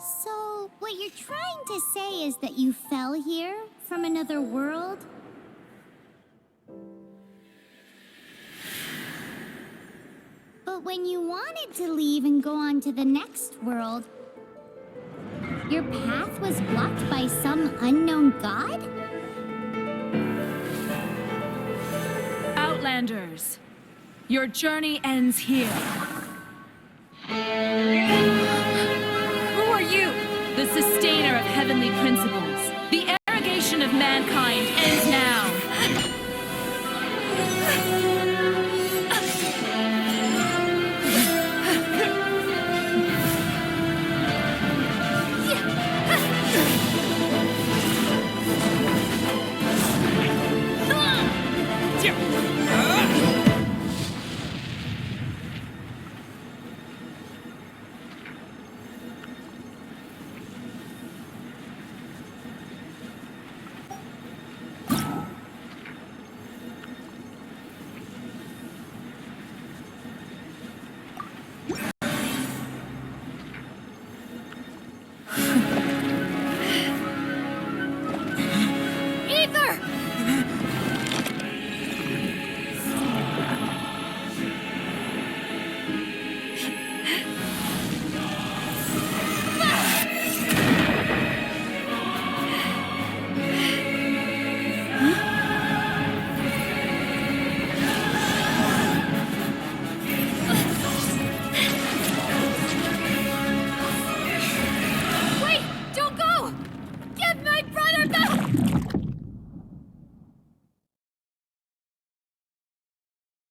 So, what you're trying to say is that you fell here from another world? But when you wanted to leave and go on to the next world, your path was blocked by some unknown god? Outlanders, your journey ends here. Who are you? The sustainer of heavenly principles. The arrogation of mankind ends now.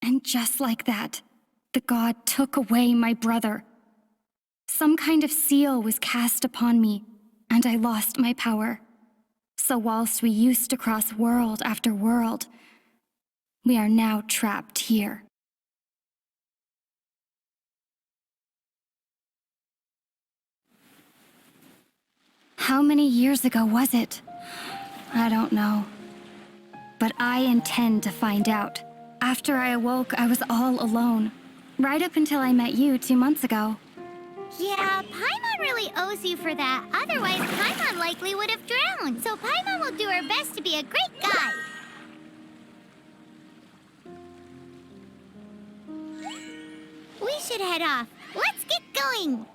And just like that, the god took away my brother. Some kind of seal was cast upon me, and I lost my power. So whilst we used to cross world after world, we are now trapped here. How many years ago was it? I don't know. But I intend to find out. After I awoke, I was all alone. Right up until I met you 2 months ago. Yeah, Paimon really owes you for that. Otherwise, Paimon likely would have drowned. So Paimon will do her best to be a great guide. We should head off. Let's get going.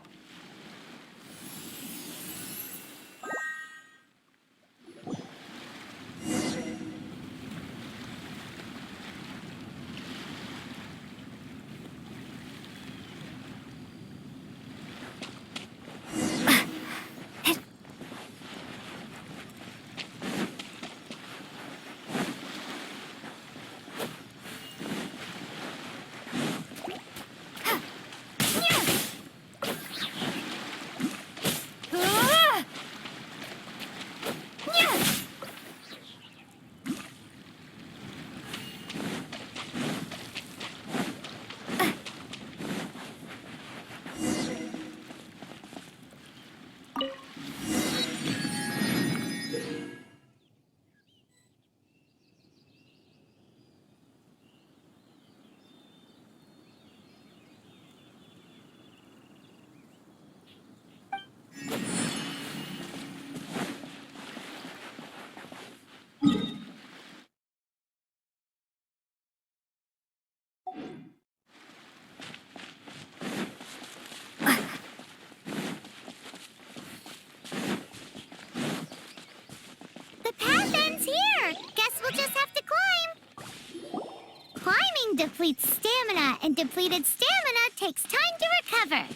Depletes stamina, and depleted stamina takes time to recover.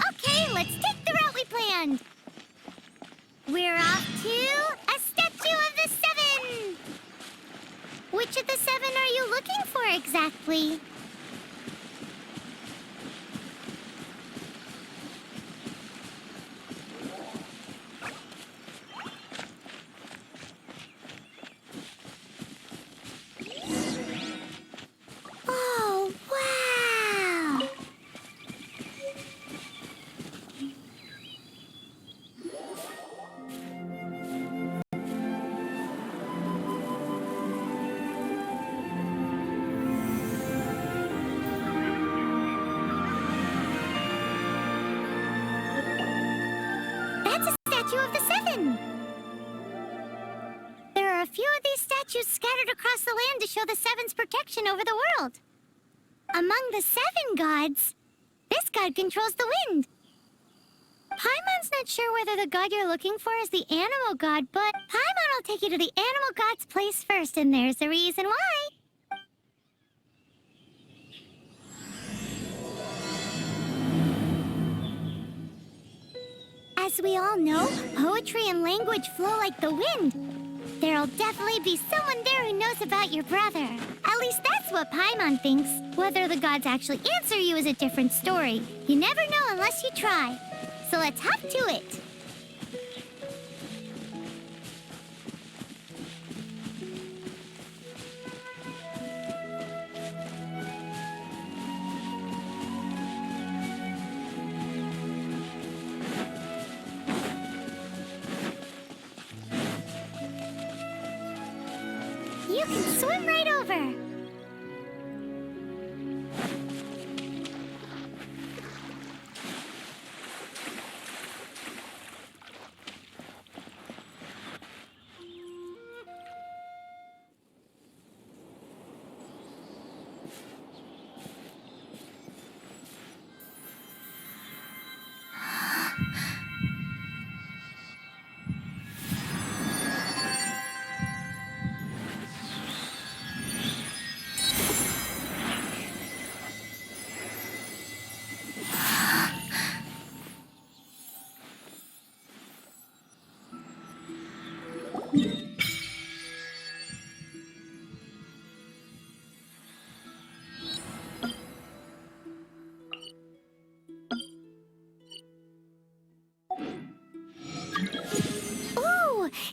Okay, let's take the route we planned. We're off to a statue of the 7. Which of the 7 are you looking for exactly? scattered across the land to show the Seven's protection over the world. Among the 7 gods, this god controls the wind. Paimon's not sure whether the god you're looking for is the animal god, but Paimon will take you to the animal god's place first, and there's the reason why. As we all know, poetry and language flow like the wind. There'll definitely be someone there who knows about your brother. At least that's what Paimon thinks. Whether the gods actually answer you is a different story. You never know unless you try. So let's hop to it. You can swim right over.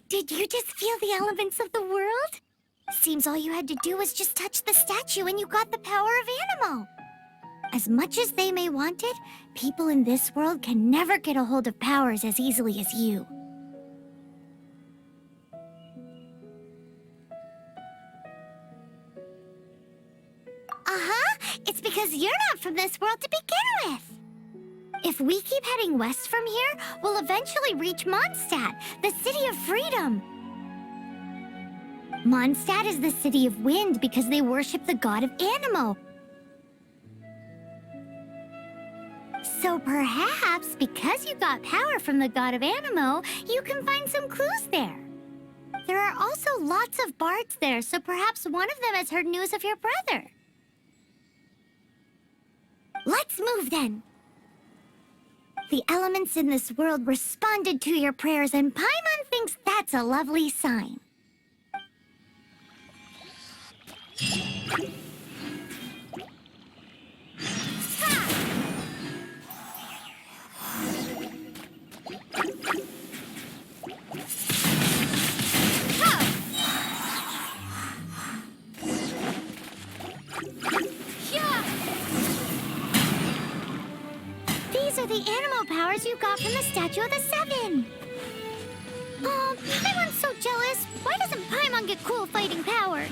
Did you just feel the elements of the world? Seems all you had to do was just touch the statue and you got the power of Animo. As much as they may want it, people in this world can never get a hold of powers as easily as you. It's because you're not from this world to begin with. If we keep heading west from here, we'll eventually reach Mondstadt, the city of freedom. Mondstadt is the city of wind because they worship the god of Animo. So perhaps, because you got power from the god of Animo, you can find some clues there. There are also lots of bards there, so perhaps one of them has heard news of your brother. Let's move then. The elements in this world responded to your prayers, and Paimon thinks that's a lovely sign. These are the animal powers you got from the Statue of the Seven. Oh, Paimon's so jealous. Why doesn't Paimon get cool fighting powers?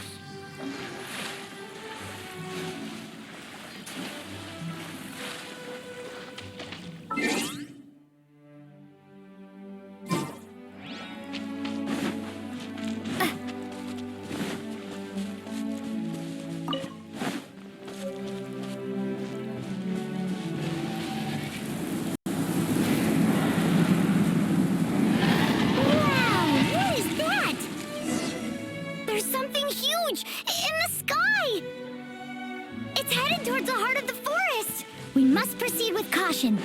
We must proceed with caution.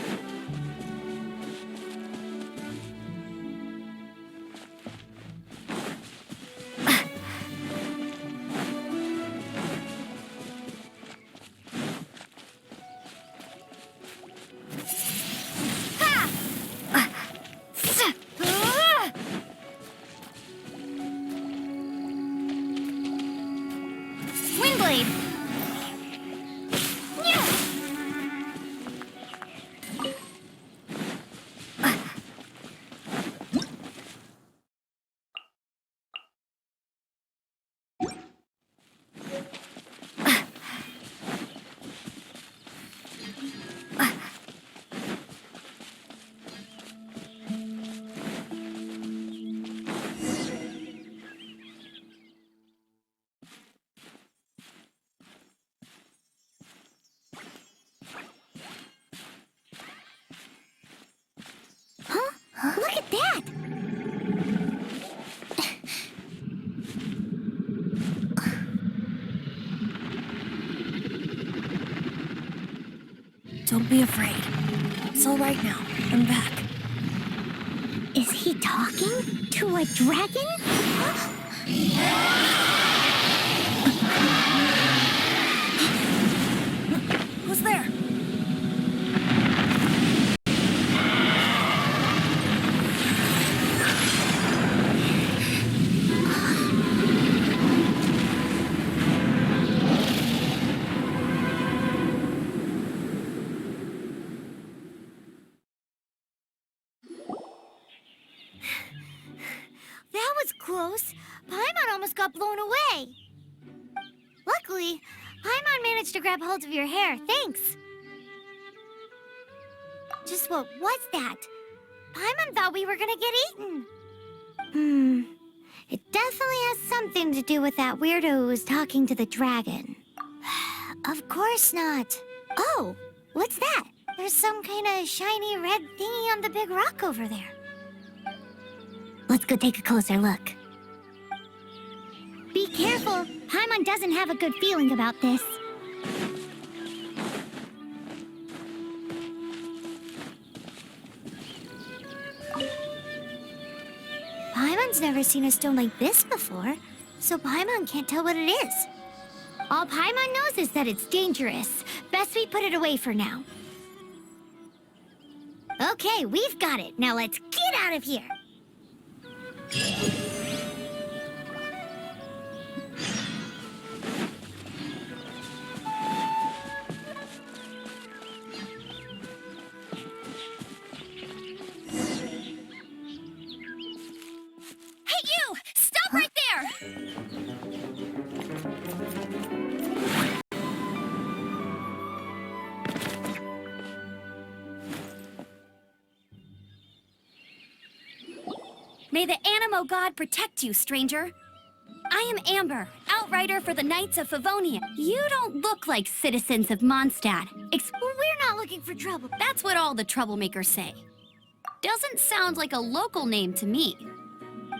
Windblade! Don't be afraid. It's all right now. I'm back. Is he talking to a dragon? Who's there? That was close. Paimon almost got blown away. Luckily, Paimon managed to grab hold of your hair. Thanks. Just what was that? Paimon thought we were gonna get eaten. It definitely has something to do with that weirdo who was talking to the dragon. Of course not. Oh, what's that? There's some kind of shiny red thingy on the big rock over there. Let's go take a closer look. Be careful. Paimon doesn't have a good feeling about this. Paimon's never seen a stone like this before, so Paimon can't tell what it is. All Paimon knows is that it's dangerous. Best we put it away for now. Okay, we've got it. Now let's get out of here. Hey, you! Stop right there! May the Animo God protect you, stranger. I am Amber, outrider for the Knights of Favonius. You don't look like citizens of Mondstadt. We're not looking for trouble. That's what all the troublemakers say. Doesn't sound like a local name to me.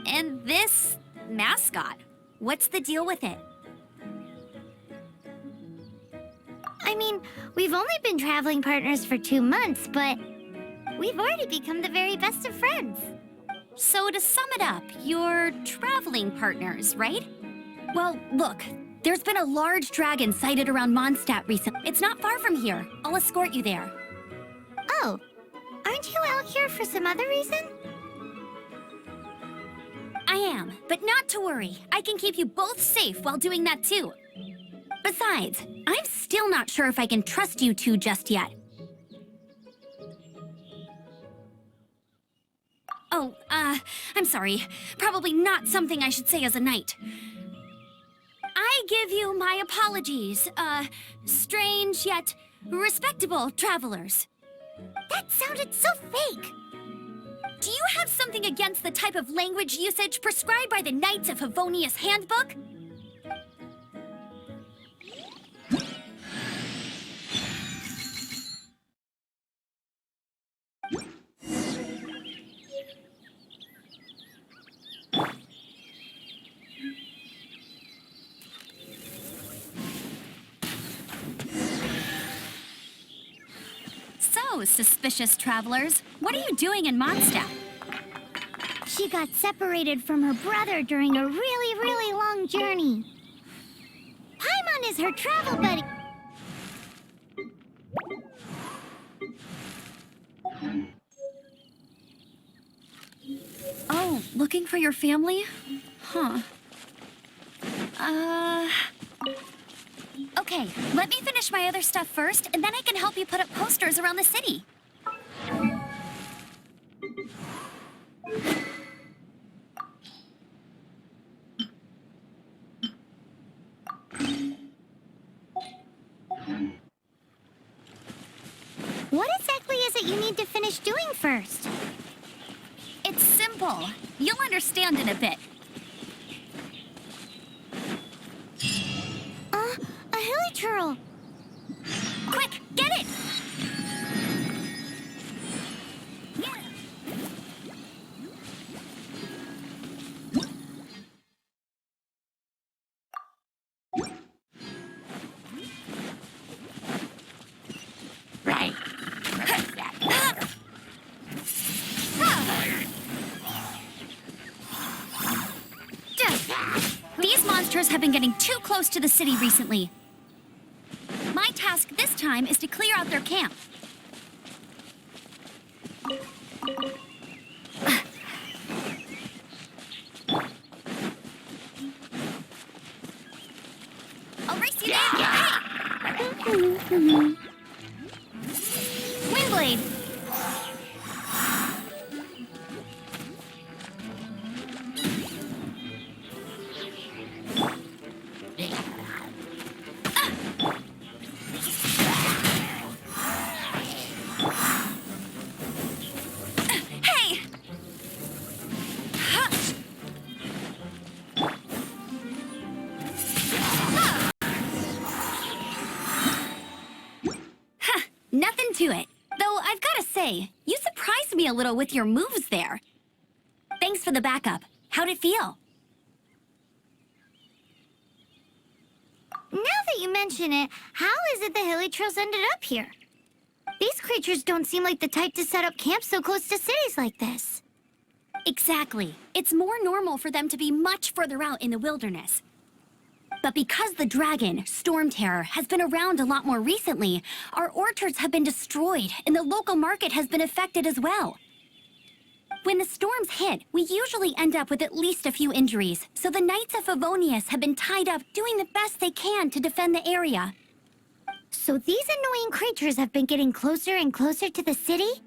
And this mascot, what's the deal with it? I mean, we've only been traveling partners for 2 months, but we've already become the very best of friends. So to sum it up, you're traveling partners, right? Well, look, there's been a large dragon sighted around Mondstadt recently. It's not far from here. I'll escort you there. Oh, aren't you out here for some other reason? I am, but not to worry. I can keep you both safe while doing that too. Besides, I'm still not sure if I can trust you two just yet. Oh, I'm sorry. Probably not something I should say as a knight. I give you my apologies, strange yet respectable travelers. That sounded so fake. Do you have something against the type of language usage prescribed by the Knights of Favonius Handbook? So, suspicious travelers, what are you doing in Mondstadt? She got separated from her brother during a really, really long journey. Paimon is her travel buddy. Oh, looking for your family? Huh. Okay, let me finish my other stuff first, and then I can help you put up posters around the city. What exactly is it you need to finish doing first? It's simple. You'll understand in a bit. A hilly churl. Quick, get it! Right. monsters have been getting too close to the city recently. My task this time is to clear out their camp. I'll race you there! Hey! Windblade! Hey! Nothing to it. Though I've gotta say, you surprised me a little with your moves there. Thanks for the backup. How'd it feel? Now that you mention it, how is it the Hilly Trails ended up here? These creatures don't seem like the type to set up camp so close to cities like this. Exactly. It's more normal for them to be much further out in the wilderness. But because the dragon, Stormterror, has been around a lot more recently, our orchards have been destroyed and the local market has been affected as well. When the storms hit, we usually end up with at least a few injuries, so the Knights of Favonius have been tied up doing the best they can to defend the area. So these annoying creatures have been getting closer and closer to the city?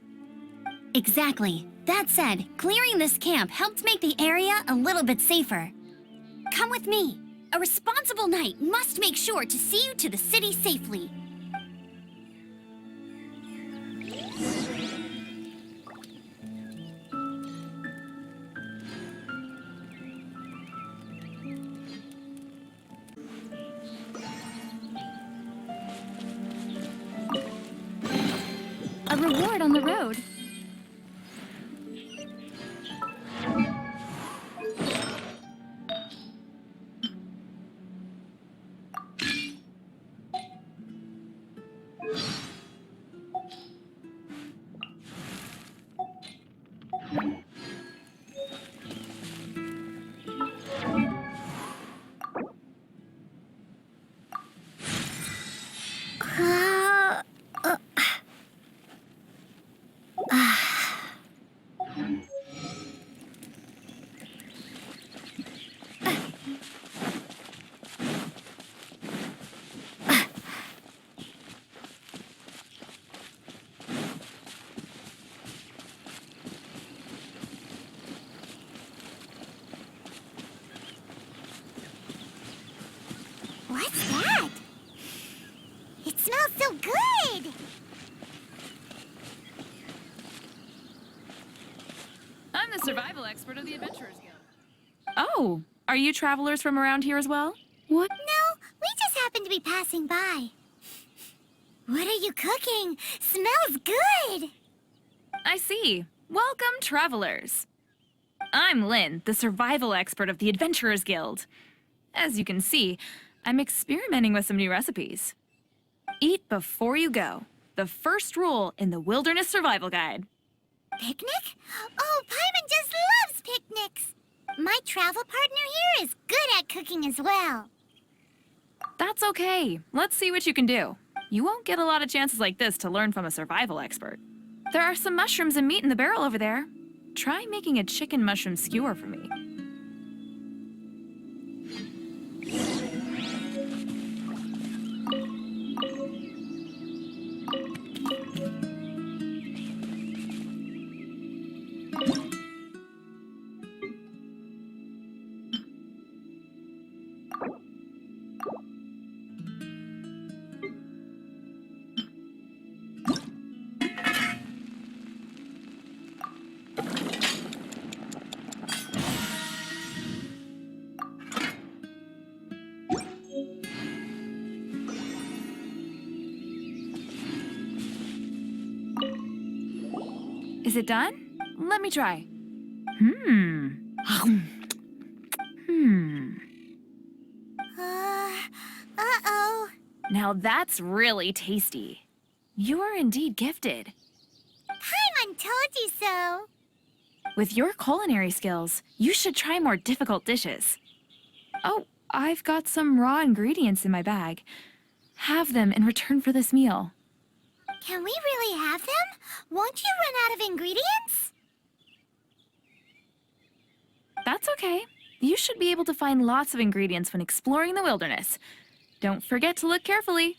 Exactly. That said, clearing this camp helped make the area a little bit safer. Come with me. A responsible knight must make sure to see you to the city safely. A reward on the road. What's that? It smells so good! I'm the survival expert of the Adventurers Guild. Oh, are you travelers from around here as well? What? No, we just happened to be passing by. What are you cooking? Smells good! I see. Welcome, travelers. I'm Lynn, the survival expert of the Adventurers Guild. As you can see, I'm experimenting with some new recipes. Eat before you go. The first rule in the Wilderness Survival Guide. Picnic? Oh, Paimon just loves picnics! My travel partner here is good at cooking as well. That's okay. Let's see what you can do. You won't get a lot of chances like this to learn from a survival expert. There are some mushrooms and meat in the barrel over there. Try making a chicken mushroom skewer for me. Is it done? Let me try. Uh-oh. Now that's really tasty. You are indeed gifted. Paimon told you so. With your culinary skills, you should try more difficult dishes. Oh, I've got some raw ingredients in my bag. Have them in return for this meal. Can we really have them? Won't you run out of ingredients? That's okay. You should be able to find lots of ingredients when exploring the wilderness. Don't forget to look carefully.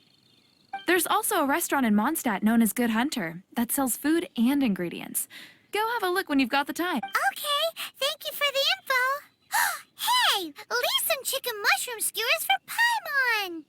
There's also a restaurant in Mondstadt known as Good Hunter that sells food and ingredients. Go have a look when you've got the time. Okay, thank you for the info. Hey, leave some chicken mushroom skewers for Paimon.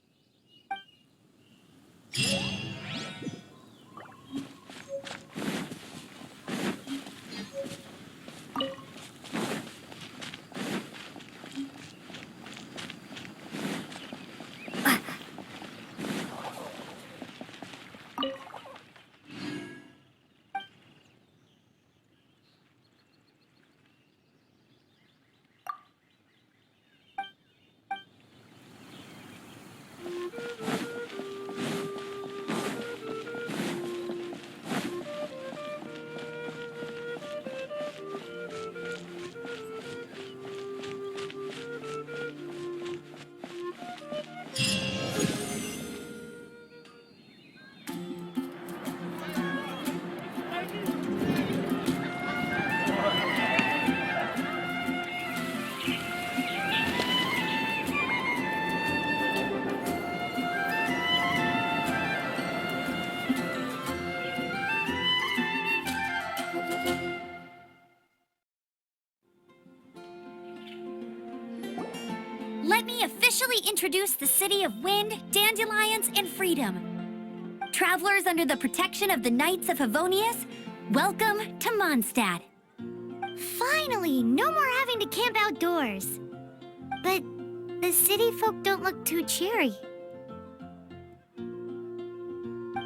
Let me officially introduce the city of wind, dandelions, and freedom. Travelers under the protection of the Knights of Favonius, welcome to Mondstadt. Finally, no more having to camp outdoors. But the city folk don't look too cheery.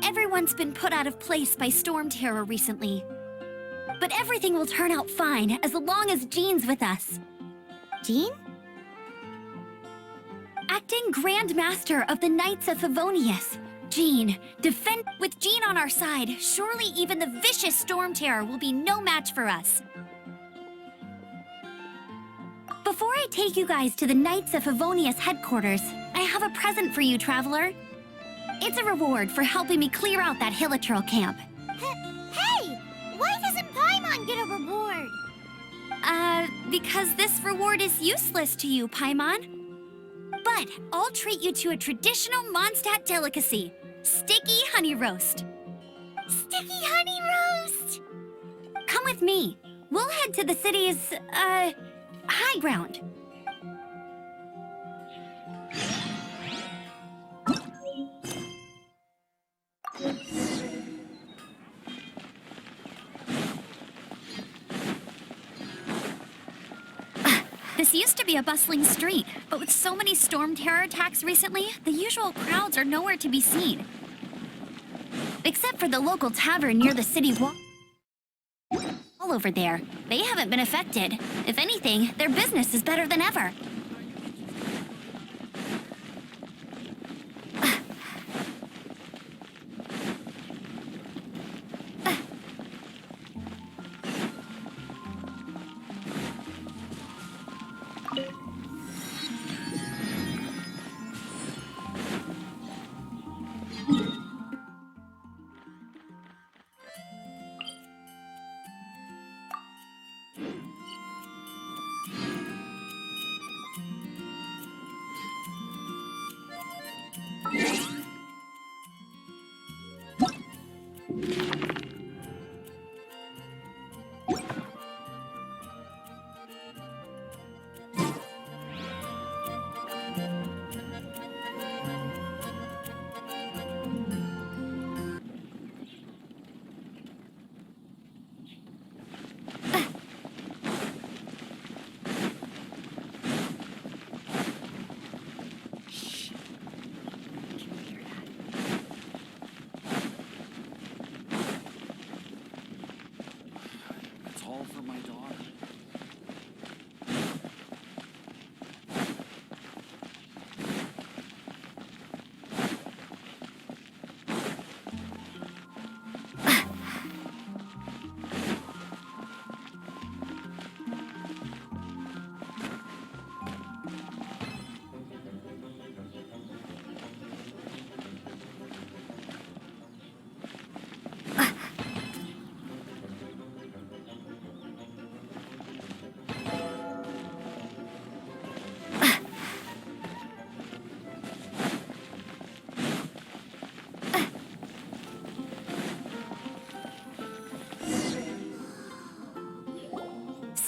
Everyone's been put out of place by Stormterror recently. But everything will turn out fine as long as Jean's with us. Jean? Acting Grandmaster of the Knights of Favonius. Jean, defend with Jean on our side. Surely even the vicious Stormterror will be no match for us. Before I take you guys to the Knights of Favonius headquarters, I have a present for you, traveler. It's a reward for helping me clear out that Hilichurl camp. Hey! Why doesn't Paimon get a reward? Because this reward is useless to you, Paimon. But I'll treat you to a traditional Mondstadt delicacy, sticky honey roast. Sticky honey roast! Come with me. We'll head to the city's, high ground. This used to be a bustling street, but with so many Stormterror attacks recently, the usual crowds are nowhere to be seen. Except for the local tavern near the city wall. All over there. They haven't been affected. If anything, their business is better than ever.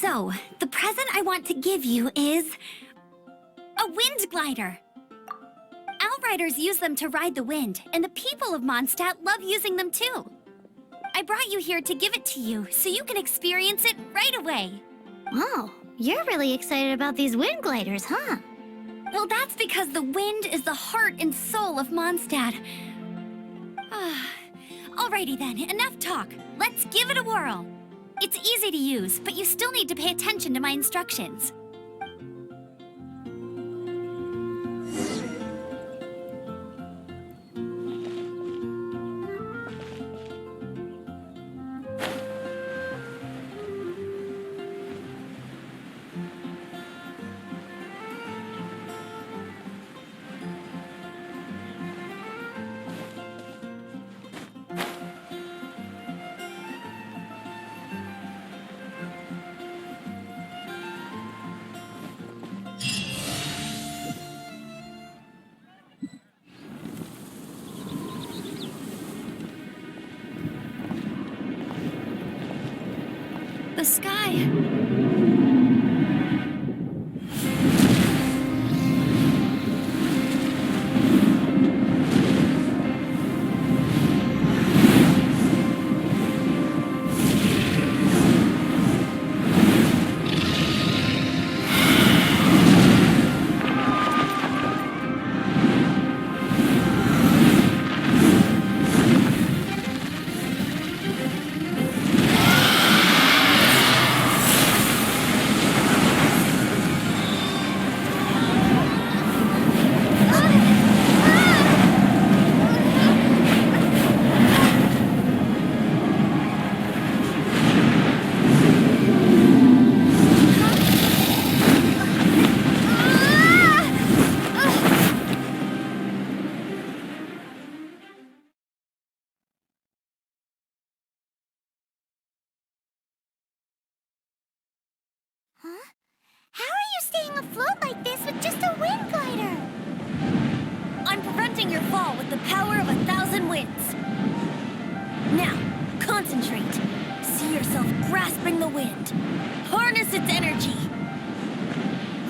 So, the present I want to give you is a wind glider. Outriders use them to ride the wind, and the people of Mondstadt love using them too. I brought you here to give it to you, so you can experience it right away. Wow, you're really excited about these wind gliders, huh? Well, that's because the wind is the heart and soul of Mondstadt. Alrighty then, enough talk. Let's give it a whirl. It's easy to use, but you still need to pay attention to my instructions. The sky. How are you staying afloat like this with just a wind glider? I'm preventing your fall with the power of 1,000 winds. Now, concentrate. See yourself grasping the wind. Harness its energy.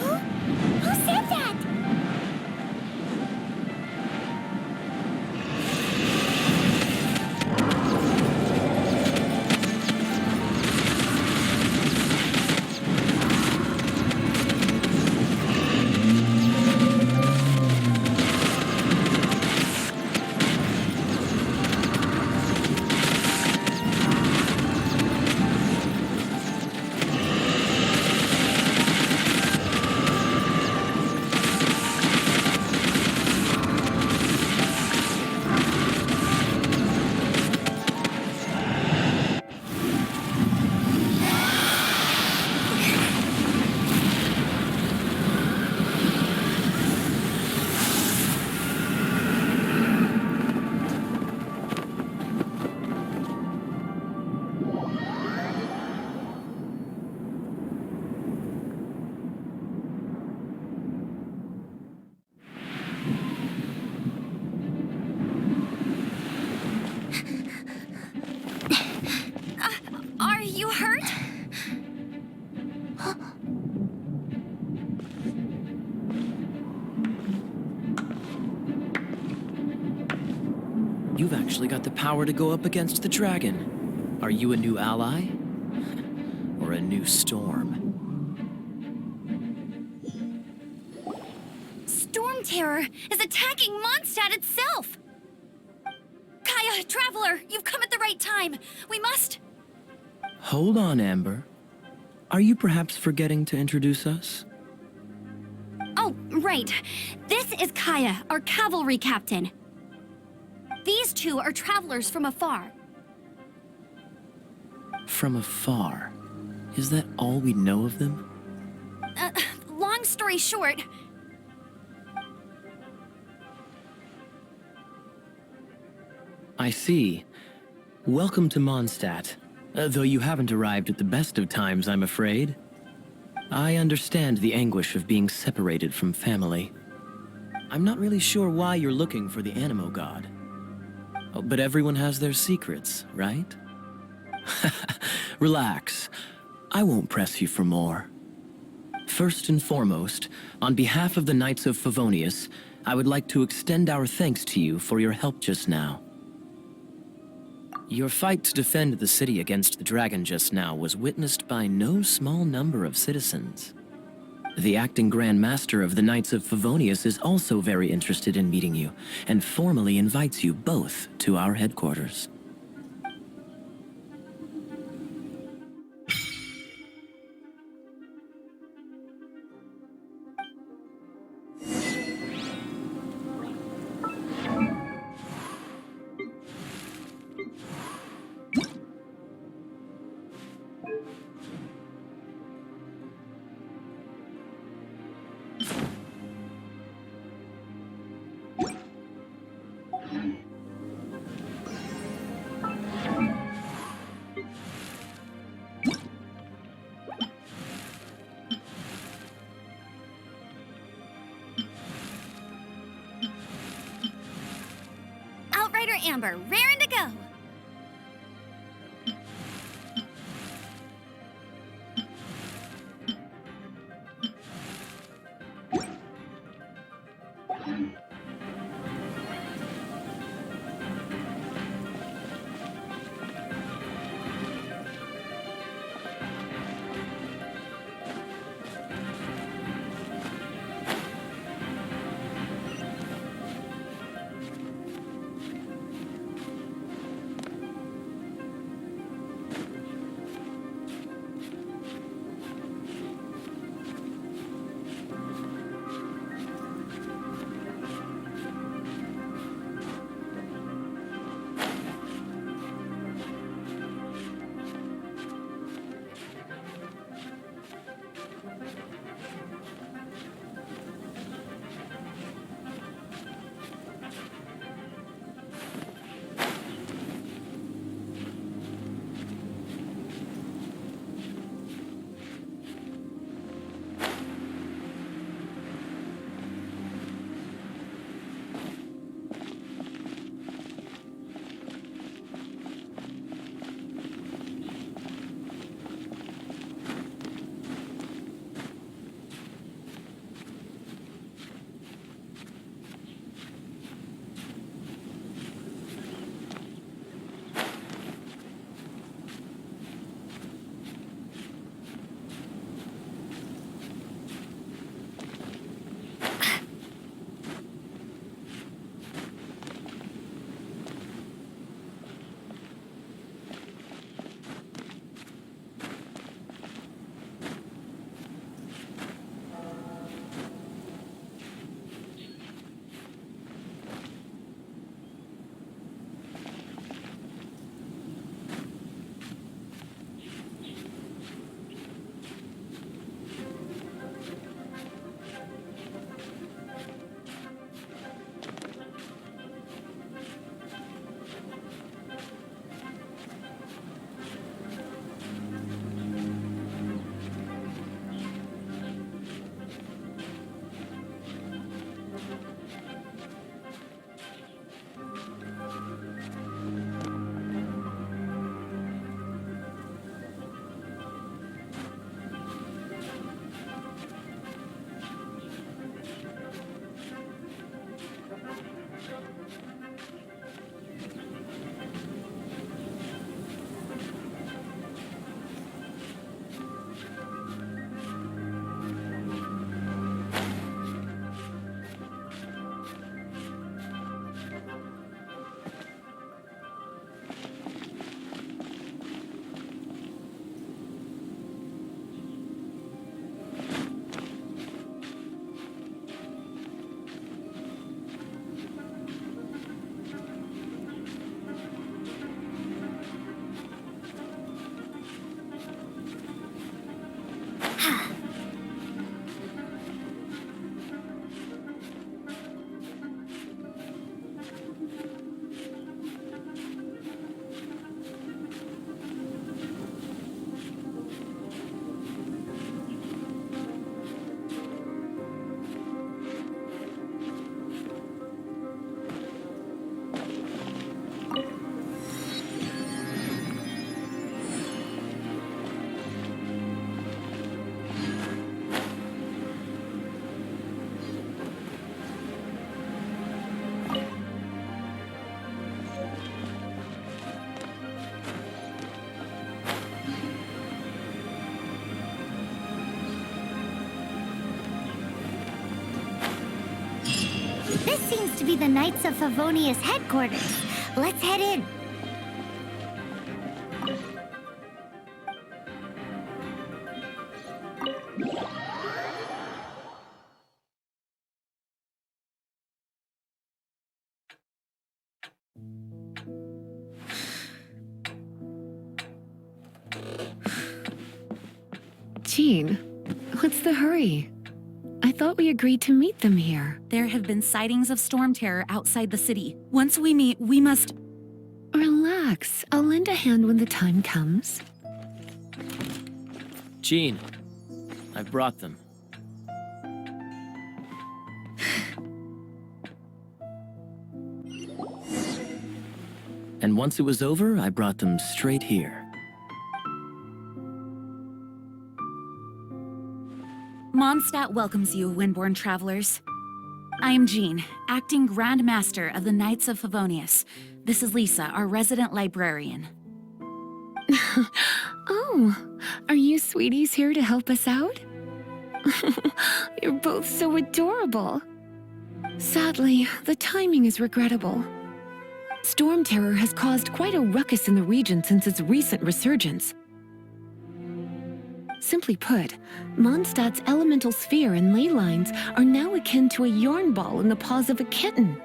Who said that? Are you hurt? You've actually got the power to go up against the dragon. Are you a new ally? Or a new storm? Stormterror is attacking Mondstadt itself! Kaeya, Traveler, you've come at the right time. We must... Hold on, Amber. Are you perhaps forgetting to introduce us? Oh, right. This is Kaeya, our cavalry captain. These two are travelers from afar. From afar? Is that all we know of them? Long story short... I see. Welcome to Mondstadt. Though you haven't arrived at the best of times, I'm afraid. I understand the anguish of being separated from family. I'm not really sure why you're looking for the Animo God. Oh, but everyone has their secrets, right? Relax. I won't press you for more. First and foremost, on behalf of the Knights of Favonius, I would like to extend our thanks to you for your help just now. Your fight to defend the city against the dragon just now was witnessed by no small number of citizens. The Acting Grandmaster of the Knights of Favonius is also very interested in meeting you, and formally invites you both to our headquarters. Outrider Amber, raring to go. seems to be the Knights of Favonius headquarters. Let's head in. Jean, what's the hurry? I thought we agreed to meet them here. There have been sightings of Stormterror outside the city. Once we meet, we must... Relax. I'll lend a hand when the time comes. Jean, I've brought them. And once it was over, I brought them straight here. Mondstadt welcomes you, Windborn travelers. I am Jean, Acting Grandmaster of the Knights of Favonius. This is Lisa, our resident librarian. Oh, are you sweeties here to help us out? You're both so adorable. Sadly, the timing is regrettable. Stormterror has caused quite a ruckus in the region since its recent resurgence. Simply put, Mondstadt's elemental sphere and ley lines are now akin to a yarn ball in the paws of a kitten.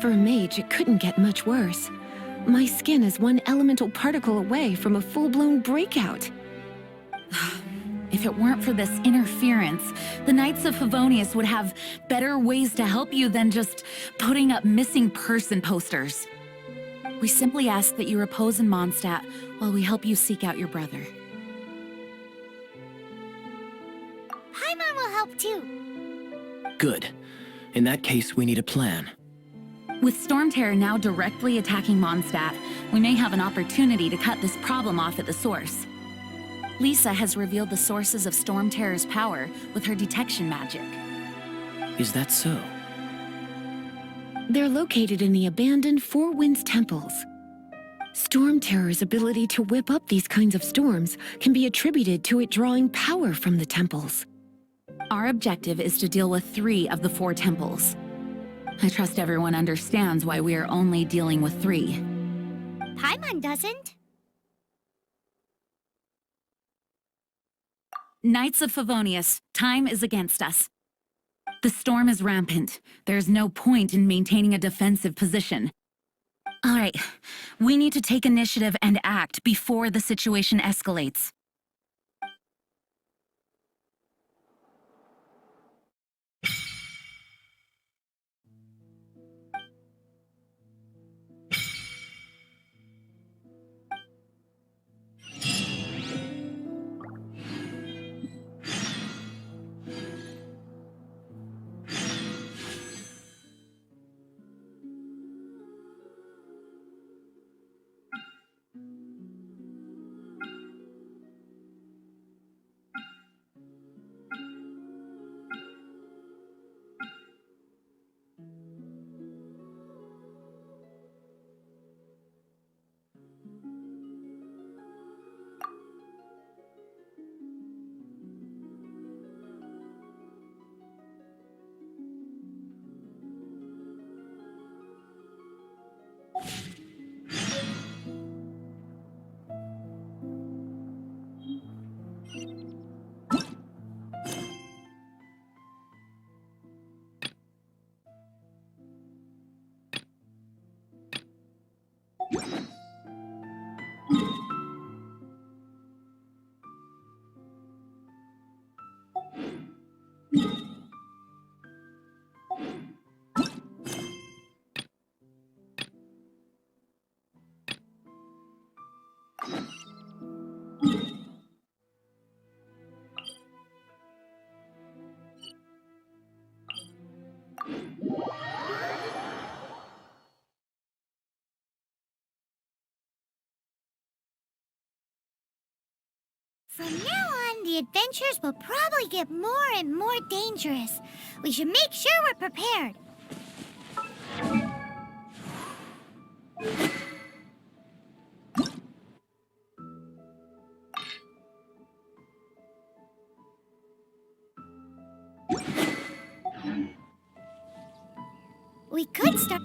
For a mage, it couldn't get much worse. My skin is one elemental particle away from a full-blown breakout. If it weren't for this interference, the Knights of Favonius would have better ways to help you than just putting up missing person posters. We simply ask that you repose in Mondstadt while we help you seek out your brother. Paimon will help too. Good. In that case, we need a plan. With Stormterror now directly attacking Mondstadt, we may have an opportunity to cut this problem off at the source. Lisa has revealed the sources of Stormterror's power with her detection magic. Is that so? They're located in the abandoned Four Winds temples. Stormterror's ability to whip up these kinds of storms can be attributed to it drawing power from the temples. Our objective is to deal with 3 of the 4 temples. I trust everyone understands why we are only dealing with 3. Paimon doesn't. Knights of Favonius, time is against us. The storm is rampant. There's no point in maintaining a defensive position. All right, we need to take initiative and act before the situation escalates. From now on, the adventures will probably get more and more dangerous. We should make sure we're prepared. We could start...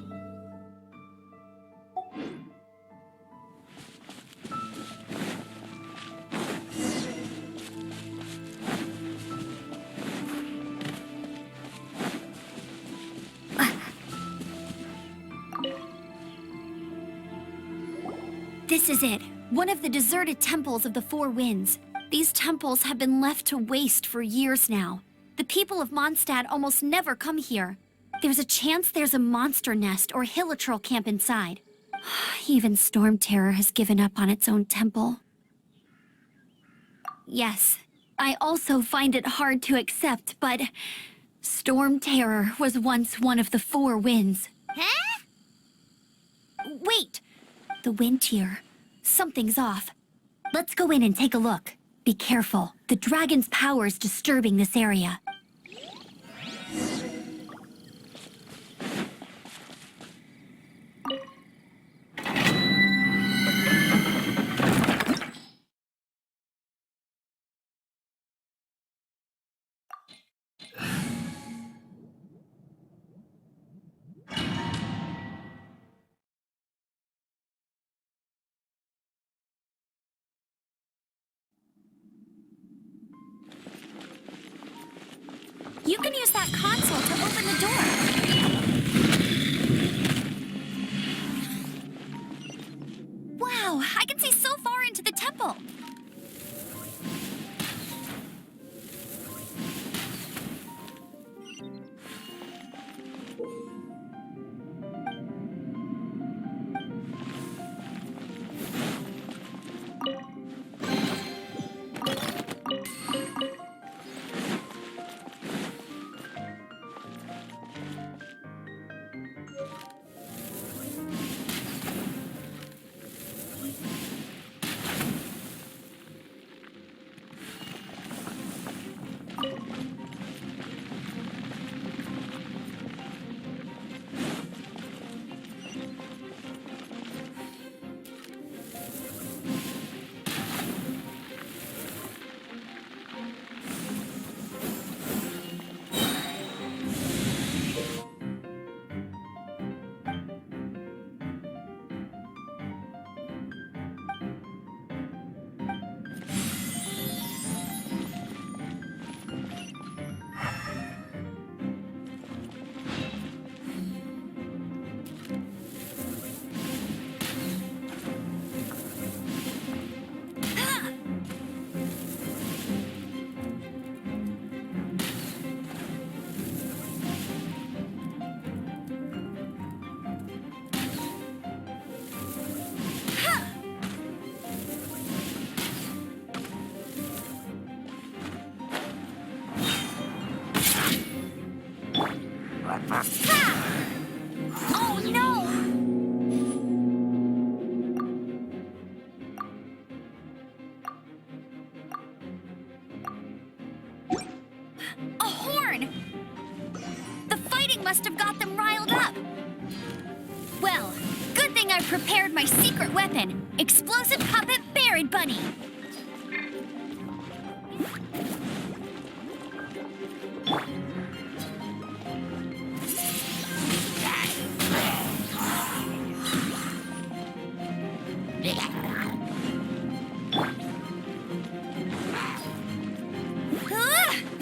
This is it. One of the deserted temples of the Four Winds. These temples have been left to waste for years now. The people of Mondstadt almost never come here. There's a chance there's a monster nest or hilitrol camp inside. Even Stormterror has given up on its own temple. Yes, I also find it hard to accept, but Stormterror was once one of the Four Winds. Huh? Wait! The wind here. Something's off. Let's go in and take a look. Be careful. The dragon's power is disturbing this area. You can use that console to open the door. Wow, I can see so far into the temple. Oh no! A horn! The fighting must have got them riled up. Well, good thing I prepared my secret weapon, explosive puppet Buried Bunny.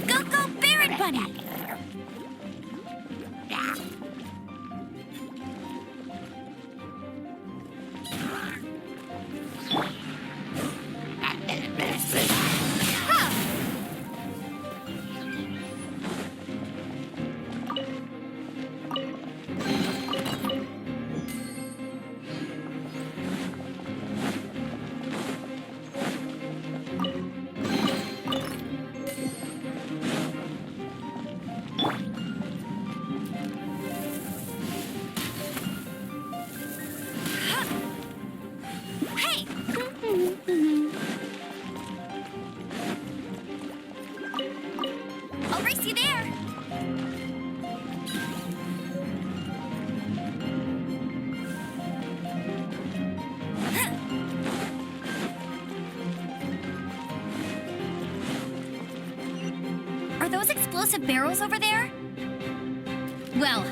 Go, go, Buried Bunny! Hey! I'll race you there! Are those explosive barrels over there? Well,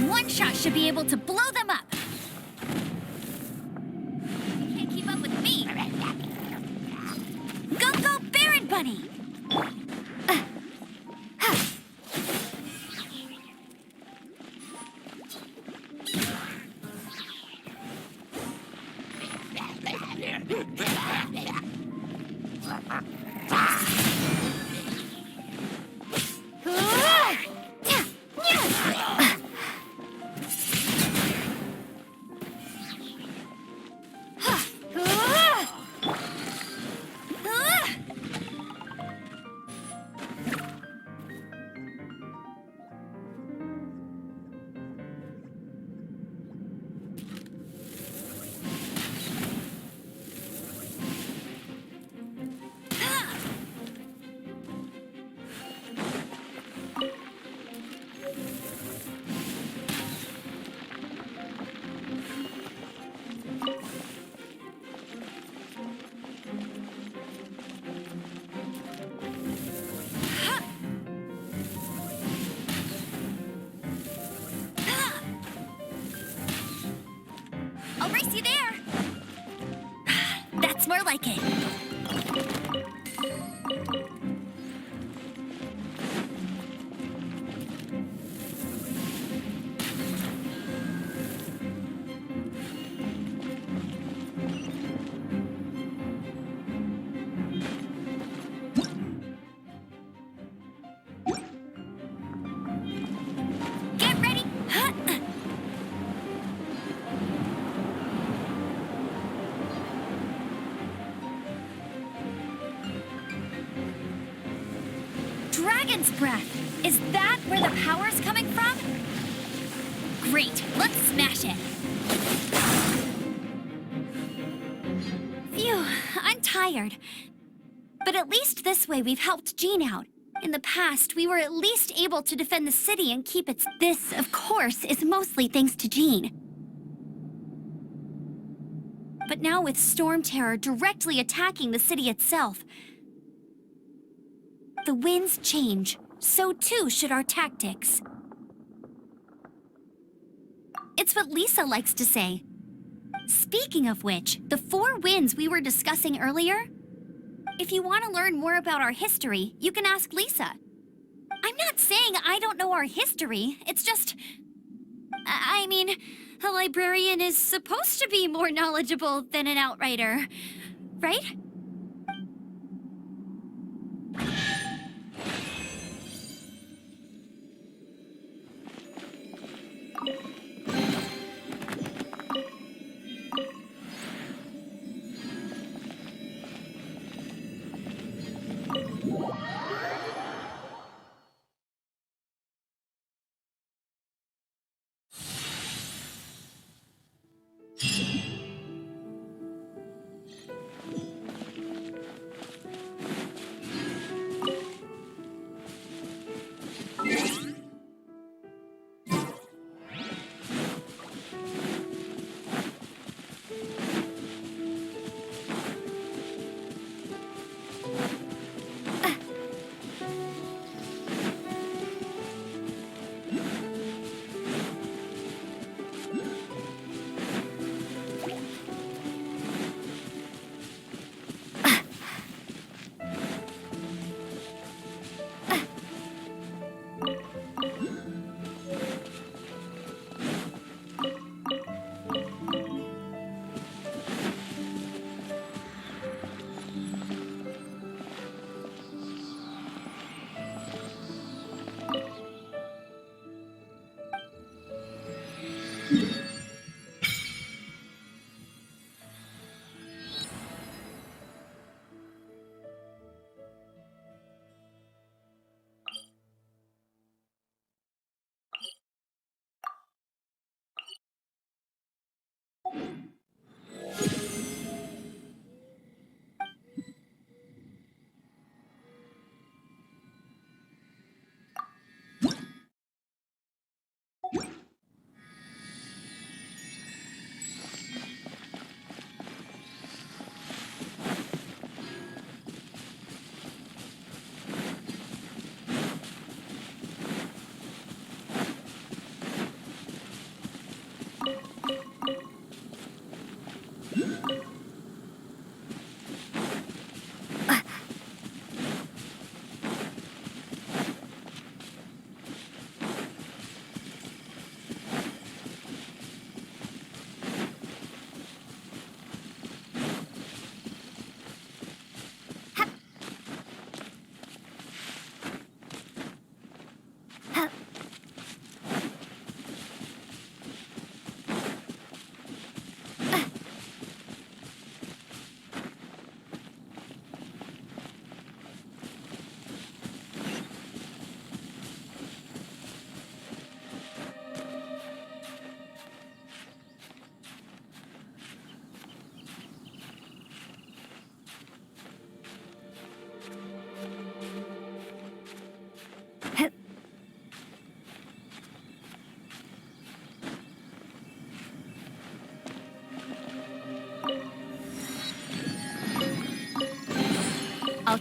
One shot should be able to blow them up. You can't keep up with me. Go, go, Baron Bunny! I'll race you there. That's more like it. Get ready. Dragon's breath. Is that where the power's coming from? Great, let's smash it. Phew, I'm tired. But at least this way we've helped Jean out. In the past, we were at least able to defend the city and keep its... This, of course, is mostly thanks to Jean. But now with Stormterror directly attacking the city itself, the winds change. So too should our tactics. It's what Lisa likes to say. Speaking of which, the 4 winds we were discussing earlier, if you want to learn more about our history, you can ask Lisa. I'm not saying I don't know our history, it's just... I mean, a librarian is supposed to be more knowledgeable than an outrider, right?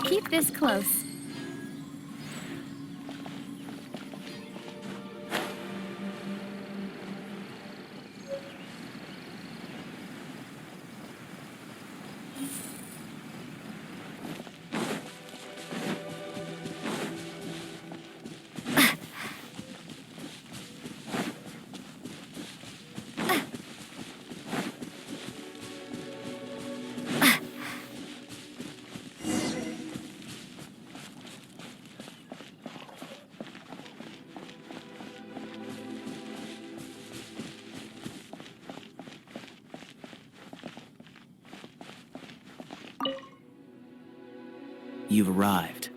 keep this close. You've arrived.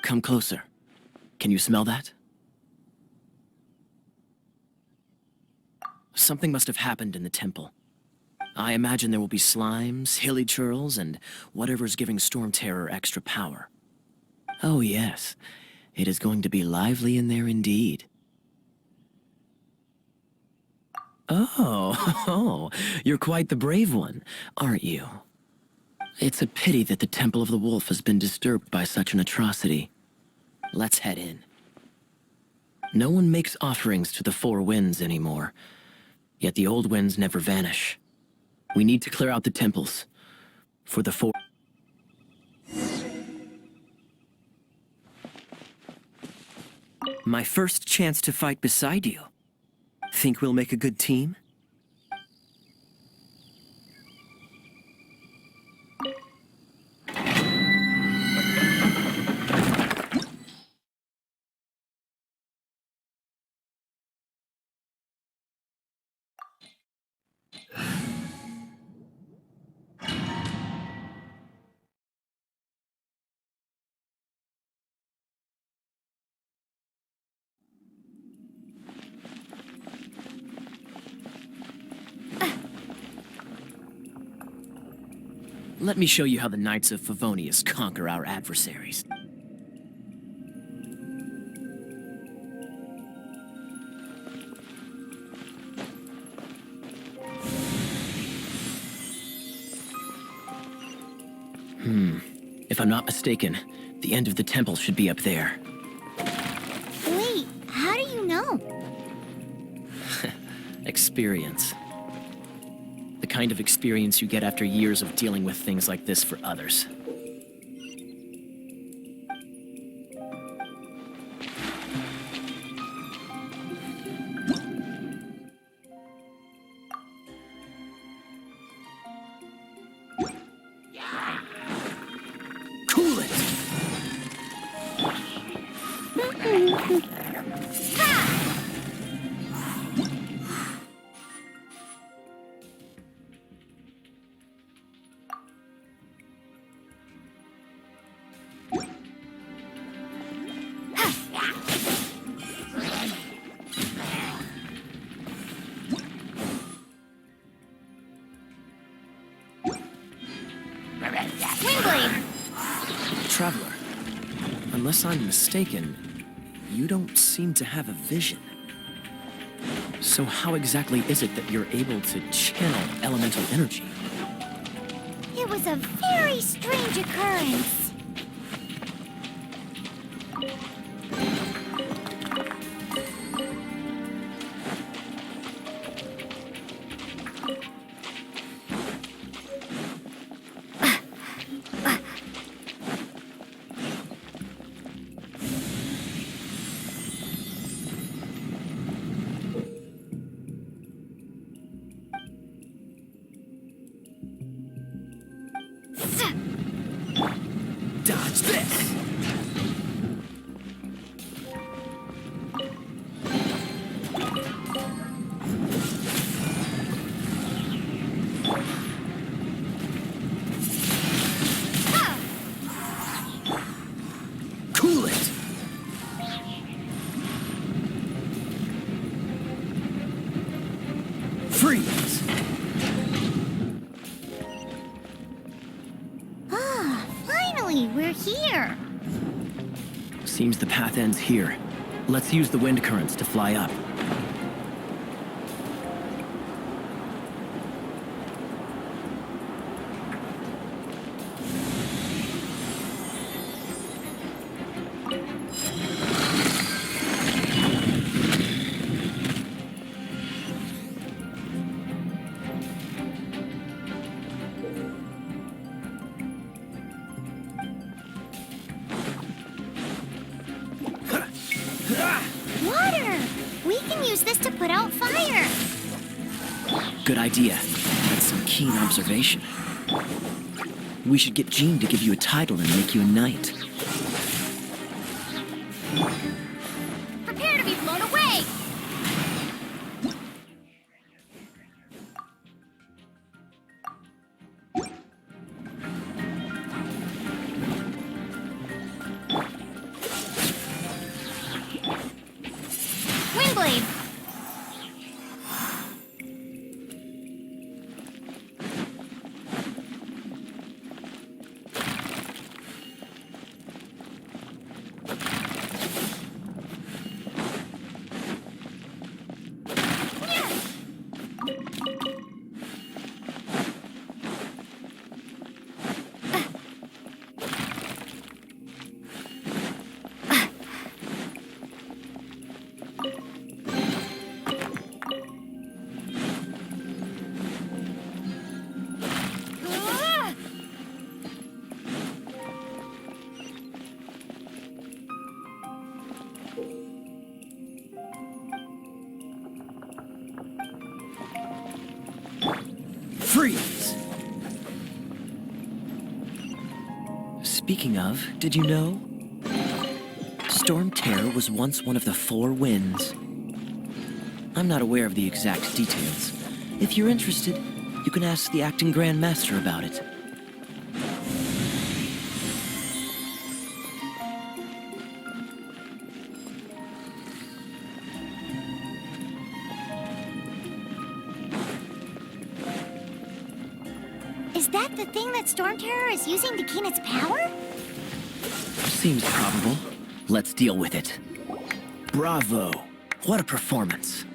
Come closer. Can you smell that? Something must have happened in the temple. I imagine there will be slimes, hilly churls, and whatever's giving Stormterror extra power. Oh yes, it is going to be lively in there indeed. Oh, you're quite the brave one, aren't you? It's a pity that the Temple of the Wolf has been disturbed by such an atrocity. Let's head in. No one makes offerings to the Four Winds anymore, yet the old winds never vanish. We need to clear out the temples for the four... My first chance to fight beside you. Think we'll make a good team? Let me show you how the Knights of Favonius conquer our adversaries. If I'm not mistaken, the end of the temple should be up there. Wait, how do you know? Experience. The kind of experience you get after years of dealing with things like this for others. Cool it! Traveler, unless I'm mistaken, you don't seem to have a vision. So how exactly is it that you're able to channel elemental energy? It was a very strange occurrence. Dodge this! Cool it! Freeze! Finally, we're here. Seems the path ends here. Let's use the wind currents to fly up. put out fire. Good idea. That's some keen observation. We should get Jean to give you a title and make you a knight. Prepare to be blown away! Windblade! Freeze! Speaking of, did you know? Stormterror was once one of the 4 winds. I'm not aware of the exact details. If you're interested, you can ask the Acting Grandmaster about it. Is that the thing that Stormterror is using to gain its power? Seems probable. Let's deal with it. Bravo! What a performance.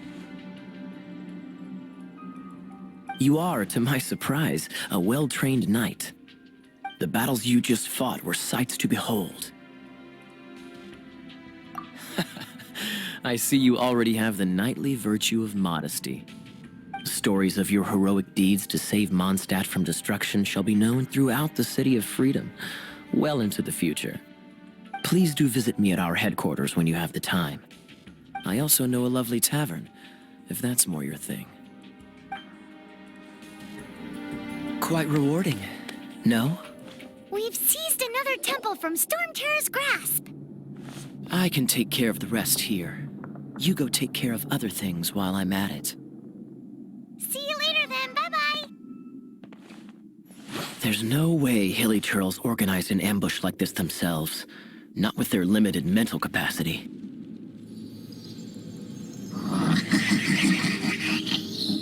You are, to my surprise, a well-trained knight. The battles you just fought were sights to behold. I see you already have the knightly virtue of modesty. Stories of your heroic deeds to save Mondstadt from destruction shall be known throughout the City of Freedom, well into the future. Please do visit me at our headquarters when you have the time. I also know a lovely tavern, if that's more your thing. Quite rewarding, no? We've seized another temple from Stormterror's grasp. I can take care of the rest here. You go take care of other things while I'm at it. See you later then, bye-bye. There's no way Hilly Turtles organized an ambush like this themselves. Not with their limited mental capacity.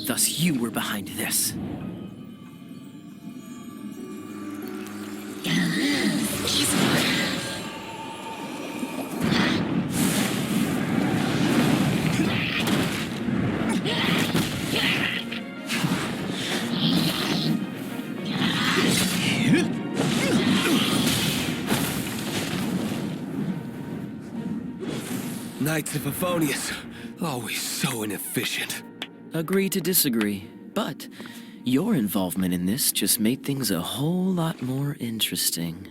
Thus you were behind this. Knights of Favonius, always so inefficient. Agree to disagree, but your involvement in this just made things a whole lot more interesting.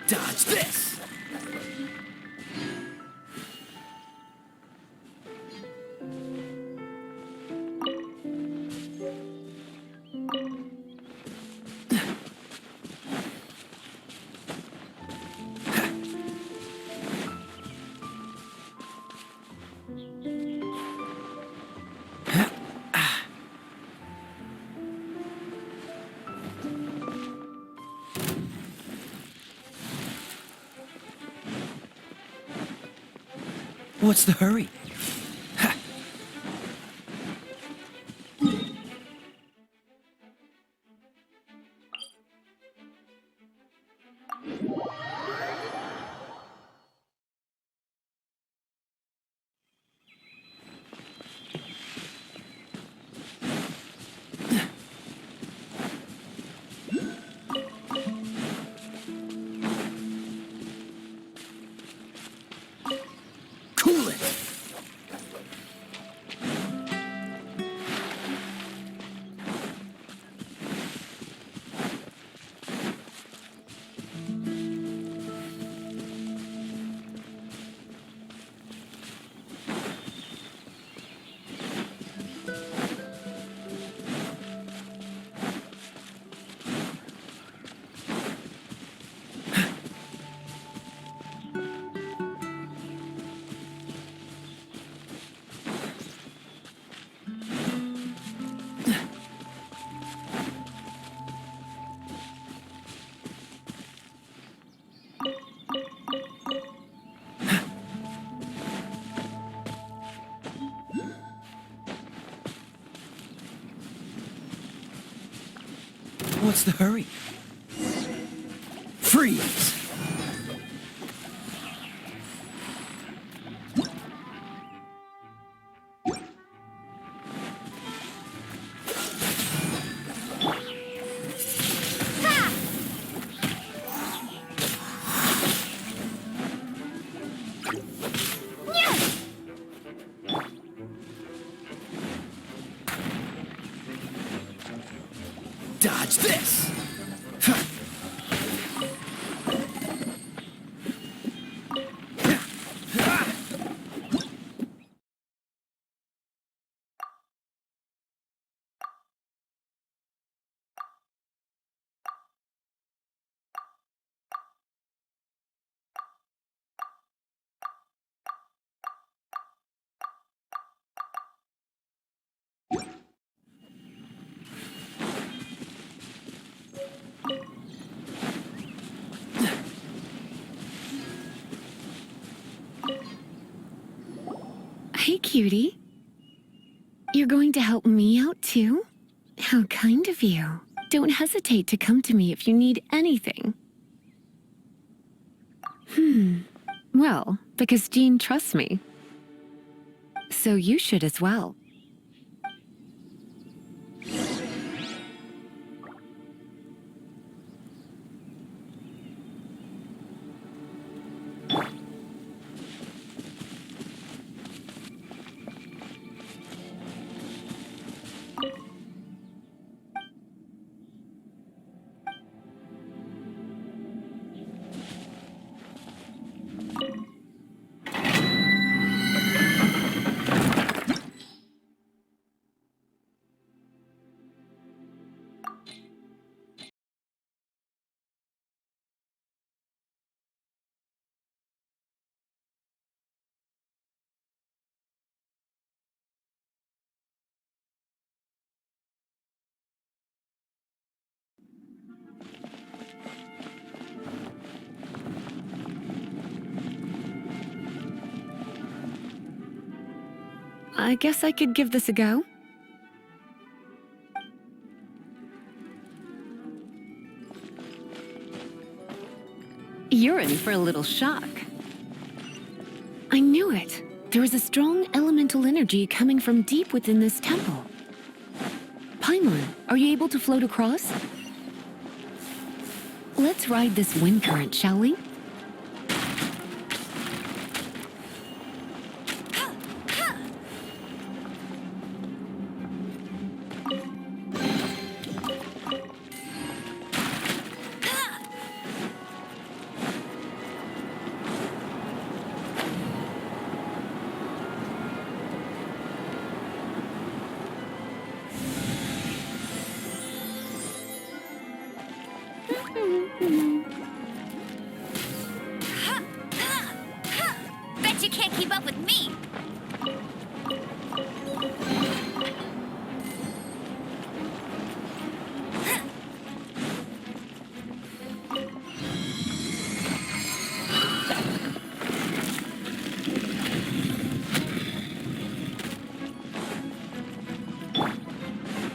Dodge this! What's the hurry? Ha! What's the hurry? Freeze! Dodge this! Hey, cutie. You're going to help me out, too? How kind of you. Don't hesitate to come to me if you need anything. Well, because Jean trusts me. So you should as well. I guess I could give this a go. You're in for a little shock. I knew it. There is a strong elemental energy coming from deep within this temple. Paimon, are you able to float across? Let's ride this wind current, shall we? Bet you can't keep up with me!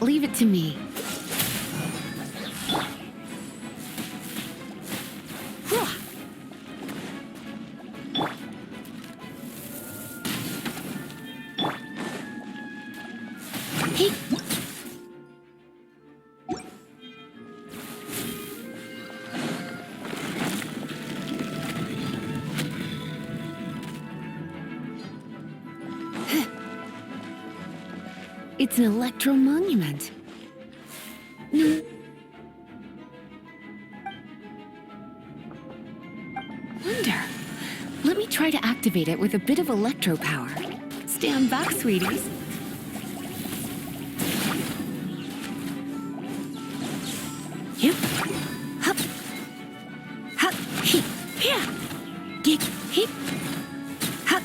Leave it to me. Hey. It's an electro monument. No. Wonder. Let me try to activate it with a bit of electro power. Stand back, sweeties. Yep. Hup. Hup. He. Yeah. Gig. Hip. Hup.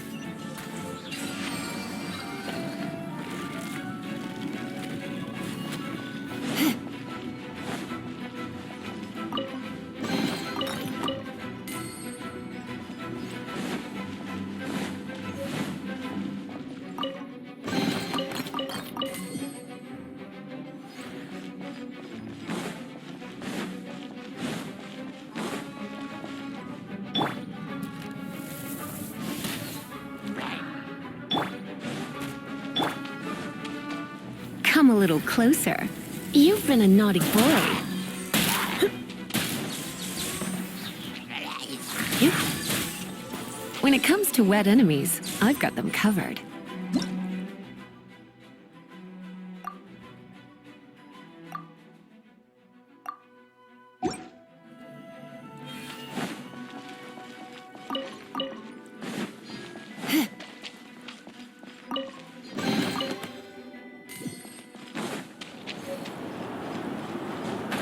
come a little closer. You've been a naughty boy. Yep. When it comes to wet enemies, I've got them covered.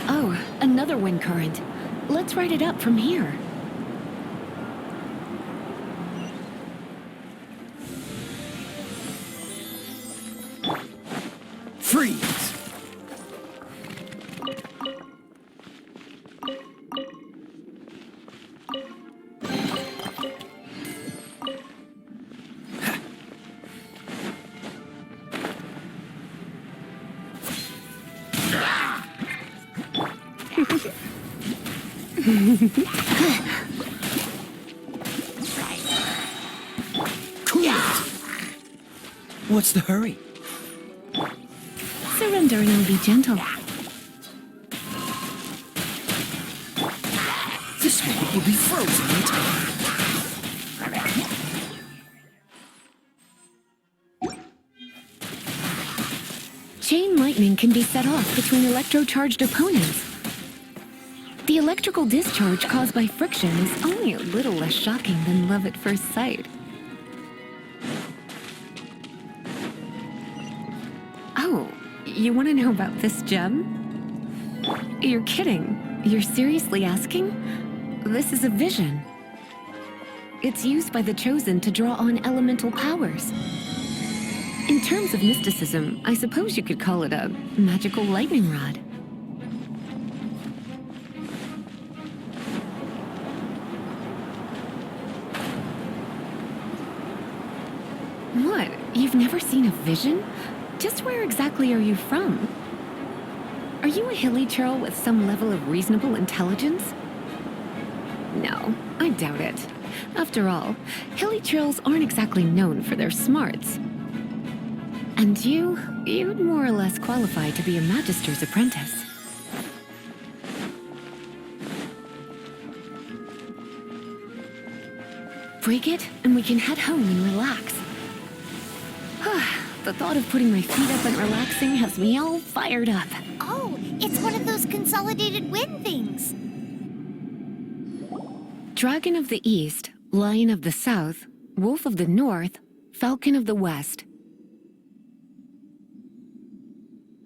Oh, another wind current. Let's ride it up from here. Freeze! What's the hurry? Surrender and I'll be gentle. This one will be frozen in time. Chain lightning can be set off between electro-charged opponents. The electrical discharge caused by friction is only a little less shocking than love at first sight. Oh, you want to know about this gem? You're kidding. You're seriously asking? This is a vision. It's used by the Chosen to draw on elemental powers. In terms of mysticism, I suppose you could call it a magical lightning rod. What? You've never seen a vision? Just where exactly are you from? Are you a hilly churl with some level of reasonable intelligence? No, I doubt it. After all, hilly churls aren't exactly known for their smarts. And you'd more or less qualify to be a magister's apprentice. Break it, and we can head home and relax. The thought of putting my feet up and relaxing has me all fired up. Oh, it's one of those consolidated wind things. Dragon of the East, Lion of the South, Wolf of the North, Falcon of the West.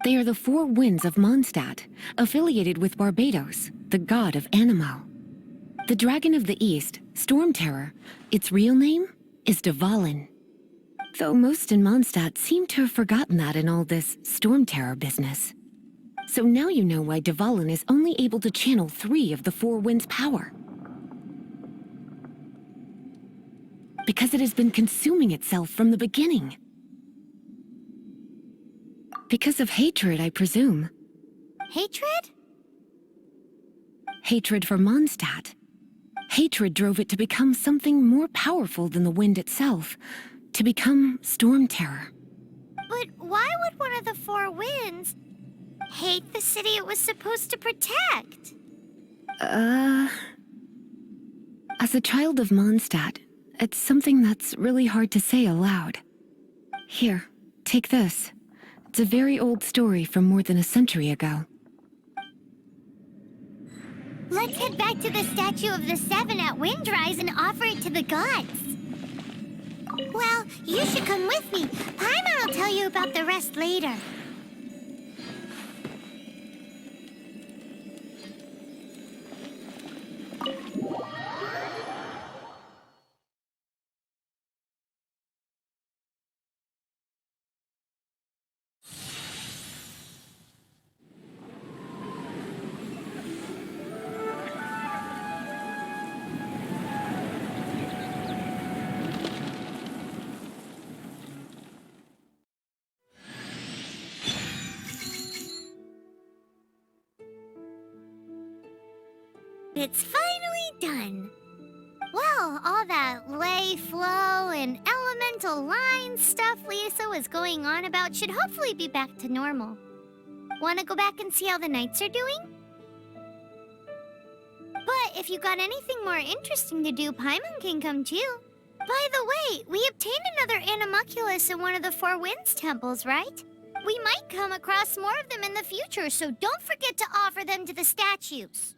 They are the four winds of Mondstadt, affiliated with Barbados, the god of Anemo. The Dragon of the East, Stormterror, its real name is Dvalin. Though most in Mondstadt seem to have forgotten that in all this Stormterror business. So now you know why Dvalin is only able to channel 3 of the four winds' power. Because it has been consuming itself from the beginning. Because of hatred, I presume. Hatred? Hatred for Mondstadt. Hatred drove it to become something more powerful than the wind itself. To become Stormterror. But why would one of the four winds hate the city it was supposed to protect? As a child of Mondstadt, it's something that's really hard to say aloud. Here, take this. It's a very old story from more than a century ago. Let's head back to the statue of the Seven at Windrise and offer it to the gods. Well, you should come with me. Paimon will tell you about the rest later. It's finally done. Well, all that lay, flow, and mental line stuff Lisa was going on about should hopefully be back to normal. Wanna go back and see how the knights are doing? But if you got anything more interesting to do, Paimon can come too. By the way, we obtained another animalculus in one of the Four Winds temples, right? We might come across more of them in the future, so don't forget to offer them to the statues.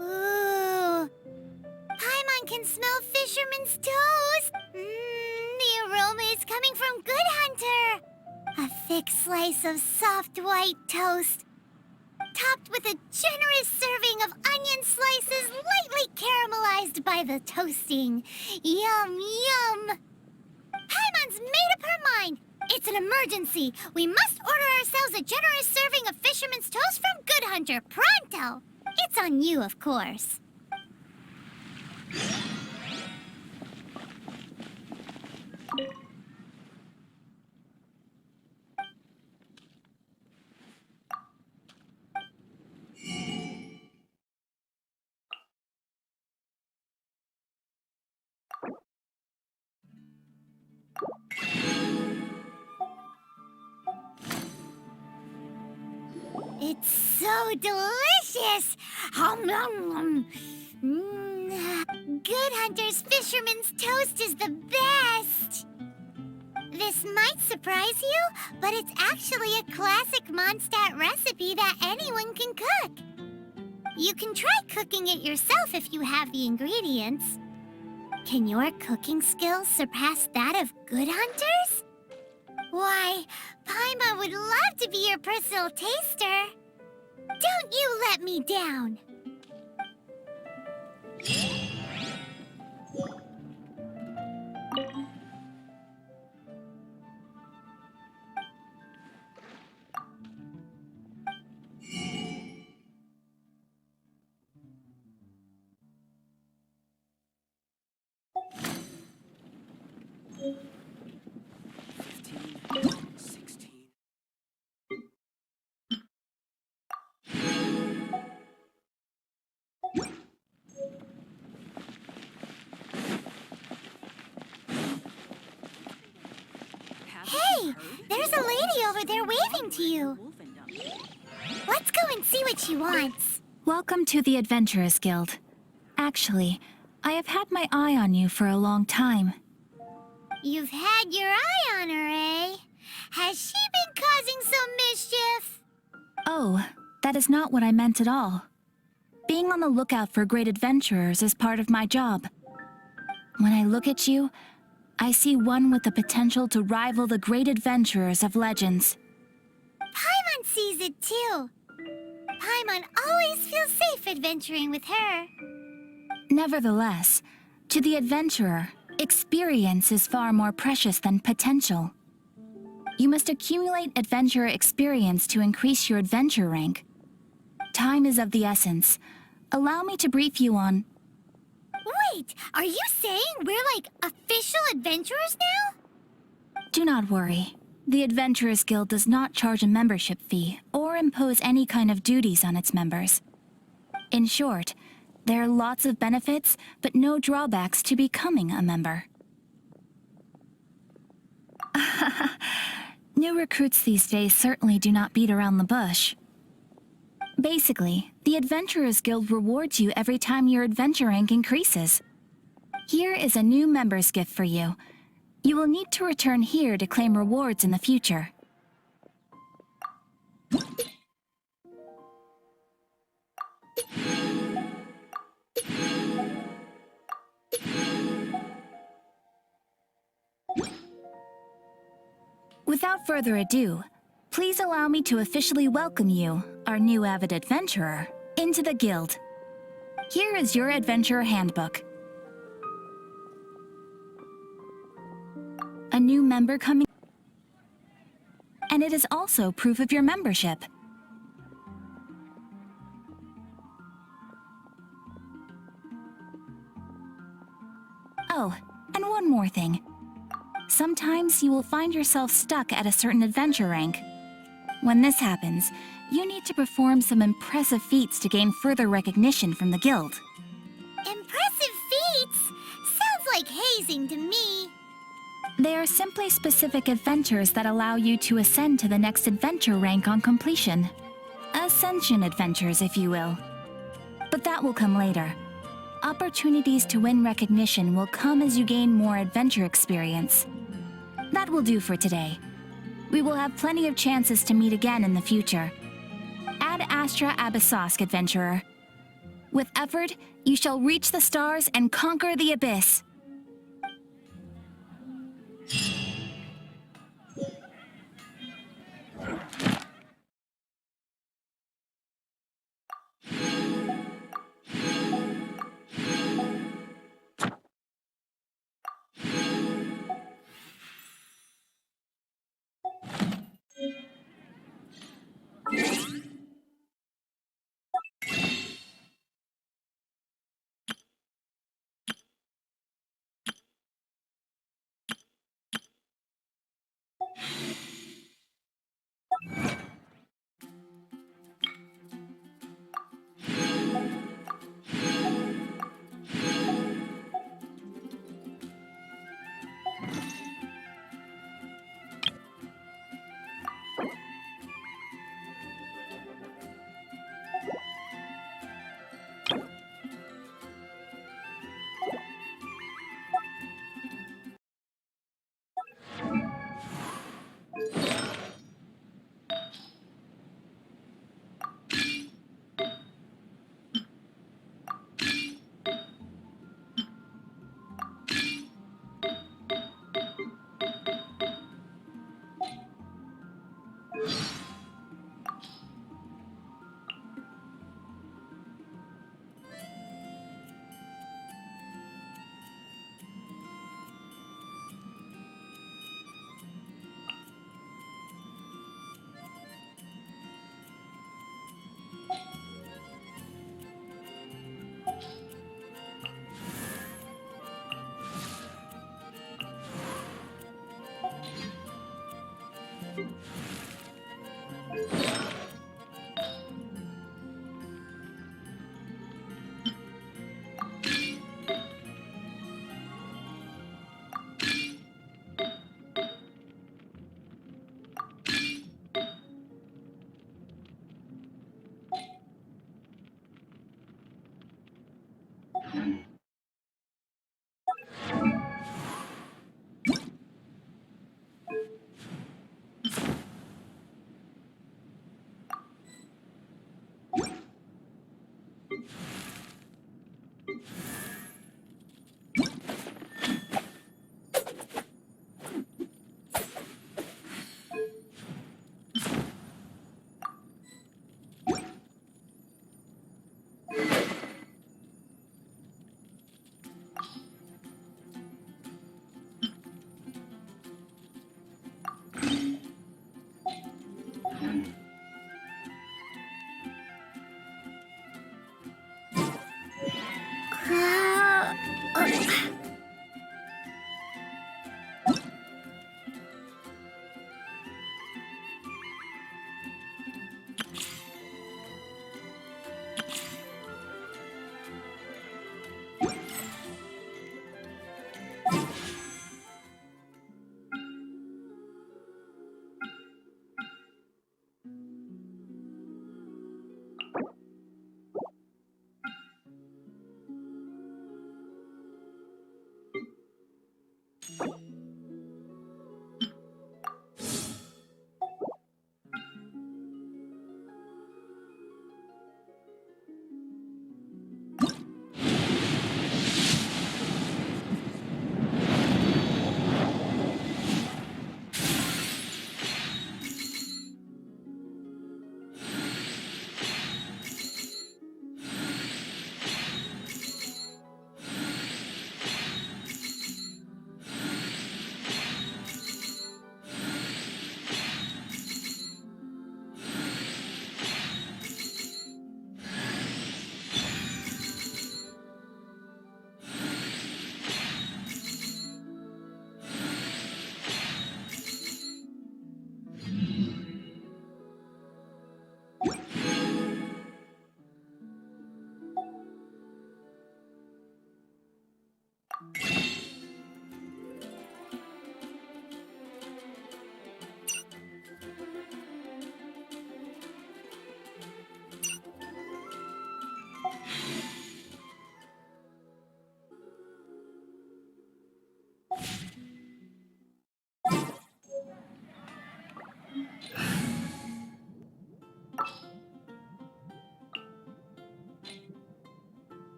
Ooh. Paimon can smell fisherman's toast. The aroma is coming from Good Hunter. A thick slice of soft white toast, topped with a generous serving of onion slices lightly caramelized by the toasting. Yum, yum. Paimon's made up her mind. It's an emergency. We must order ourselves a generous serving of fisherman's toast from Good Hunter, pronto. It's on you, of course. It's so delicious! Hum, nom, nom. Good Hunter's Fisherman's Toast is the best! This might surprise you, but it's actually a classic Mondstadt recipe that anyone can cook. You can try cooking it yourself if you have the ingredients. Can your cooking skills surpass that of Good Hunter's? Why, Paimon would love to be your personal taster. Don't you let me down. Hey, there's a lady over there waving to you. Let's go and see what she wants. Welcome to the Adventurers Guild. Actually, I have had my eye on you for a long time. You've had your eye on her, eh? Has she been causing some mischief? Oh, that is not what I meant at all. Being on the lookout for great adventurers is part of my job. When I look at you, I see one with the potential to rival the great adventurers of legends. Paimon sees it too. Paimon always feels safe adventuring with her. Nevertheless, to the adventurer, experience is far more precious than potential. You must accumulate adventurer experience to increase your adventure rank. Time is of the essence. Allow me to brief you on... Wait, are you saying we're like official adventurers now? Do not worry. The Adventurers Guild does not charge a membership fee or impose any kind of duties on its members. In short, There are lots of benefits, but no drawbacks to becoming a member. New recruits these days certainly do not beat around the bush. Basically, the Adventurers Guild rewards you every time your adventure rank increases. Here is a new member's gift for you. You will need to return here to claim rewards in the future. Without further ado, please allow me to officially welcome you, our new avid adventurer, into the guild. Here is your adventurer handbook. A new member coming, and it is also proof of your membership. Oh, and one more thing. Sometimes you will find yourself stuck at a certain adventure rank. When this happens, you need to perform some impressive feats to gain further recognition from the guild. Impressive feats? Sounds like hazing to me. They are simply specific adventures that allow you to ascend to the next adventure rank on completion. Ascension adventures, if you will. But that will come later. Opportunities to win recognition will come as you gain more adventure experience. That will do for today. We will have plenty of chances to meet again in the future. Ad Astra Abyssosk, adventurer. With effort, you shall reach the stars and conquer the abyss.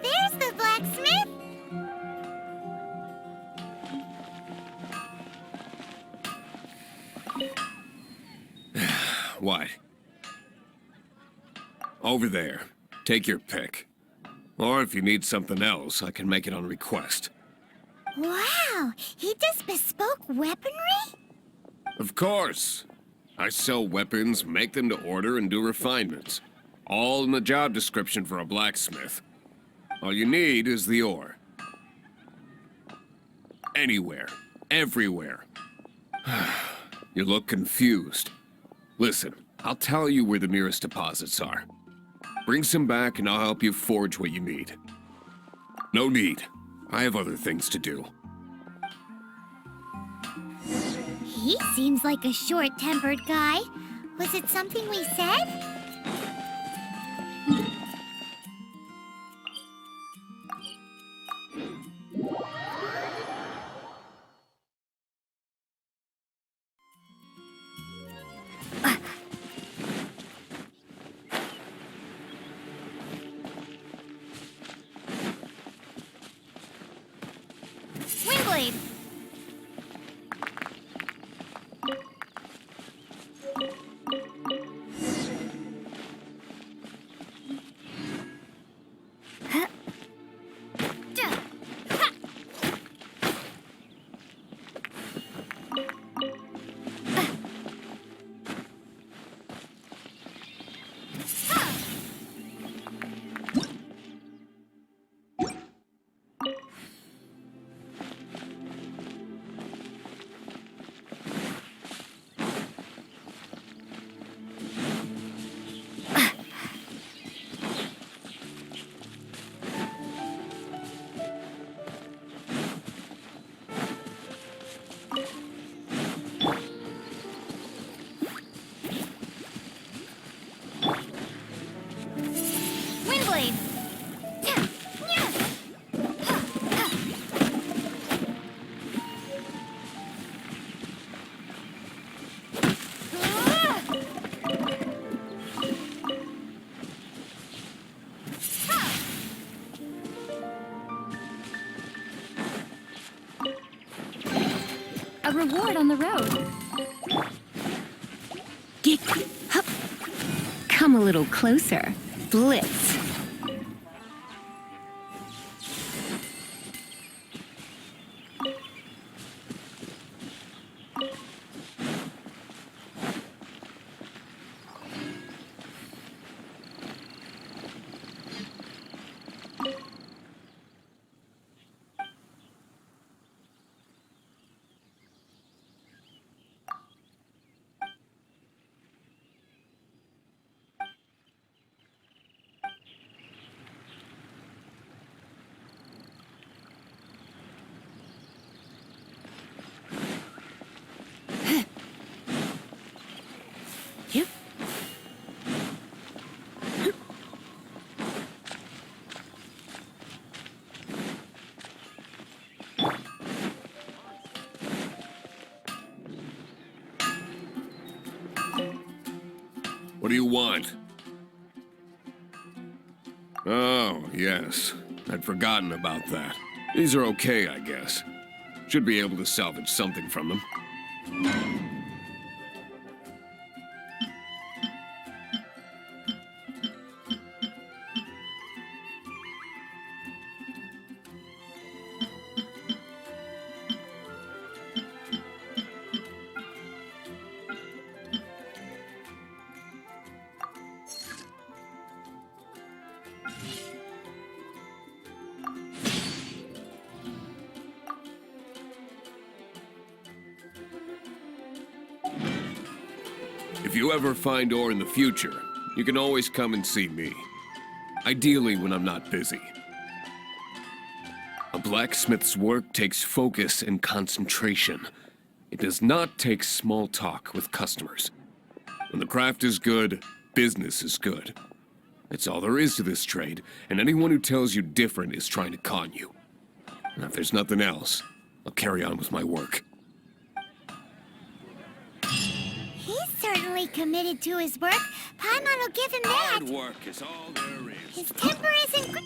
There's the blacksmith! What? Over there. Take your pick. Or if you need something else, I can make it on request. Wow, he does bespoke weaponry? Of course. I sell weapons, make them to order, and do refinements. All in the job description for a blacksmith. All you need is the ore. Anywhere. Everywhere. You look confused. Listen, I'll tell you where the nearest deposits are. Bring some back and I'll help you forge what you need. No need. I have other things to do. He seems like a short-tempered guy. Was it something we said? Windblade! Windblade! A reward on the road. Dick, hup. Come a little closer. Blitz. What do you want? Oh, yes. I'd forgotten about that. These are okay, I guess. Should be able to salvage something from them. If you ever find ore in the future, you can always come and see me. Ideally when I'm not busy. A blacksmith's work takes focus and concentration. It does not take small talk with customers. When the craft is good, business is good. It's all there is to this trade, and anyone who tells you different is trying to con you. And if there's nothing else, I'll carry on with my work. He's certainly committed to his work. Paimon will give him that. Hard work is all there is. His temper isn't good.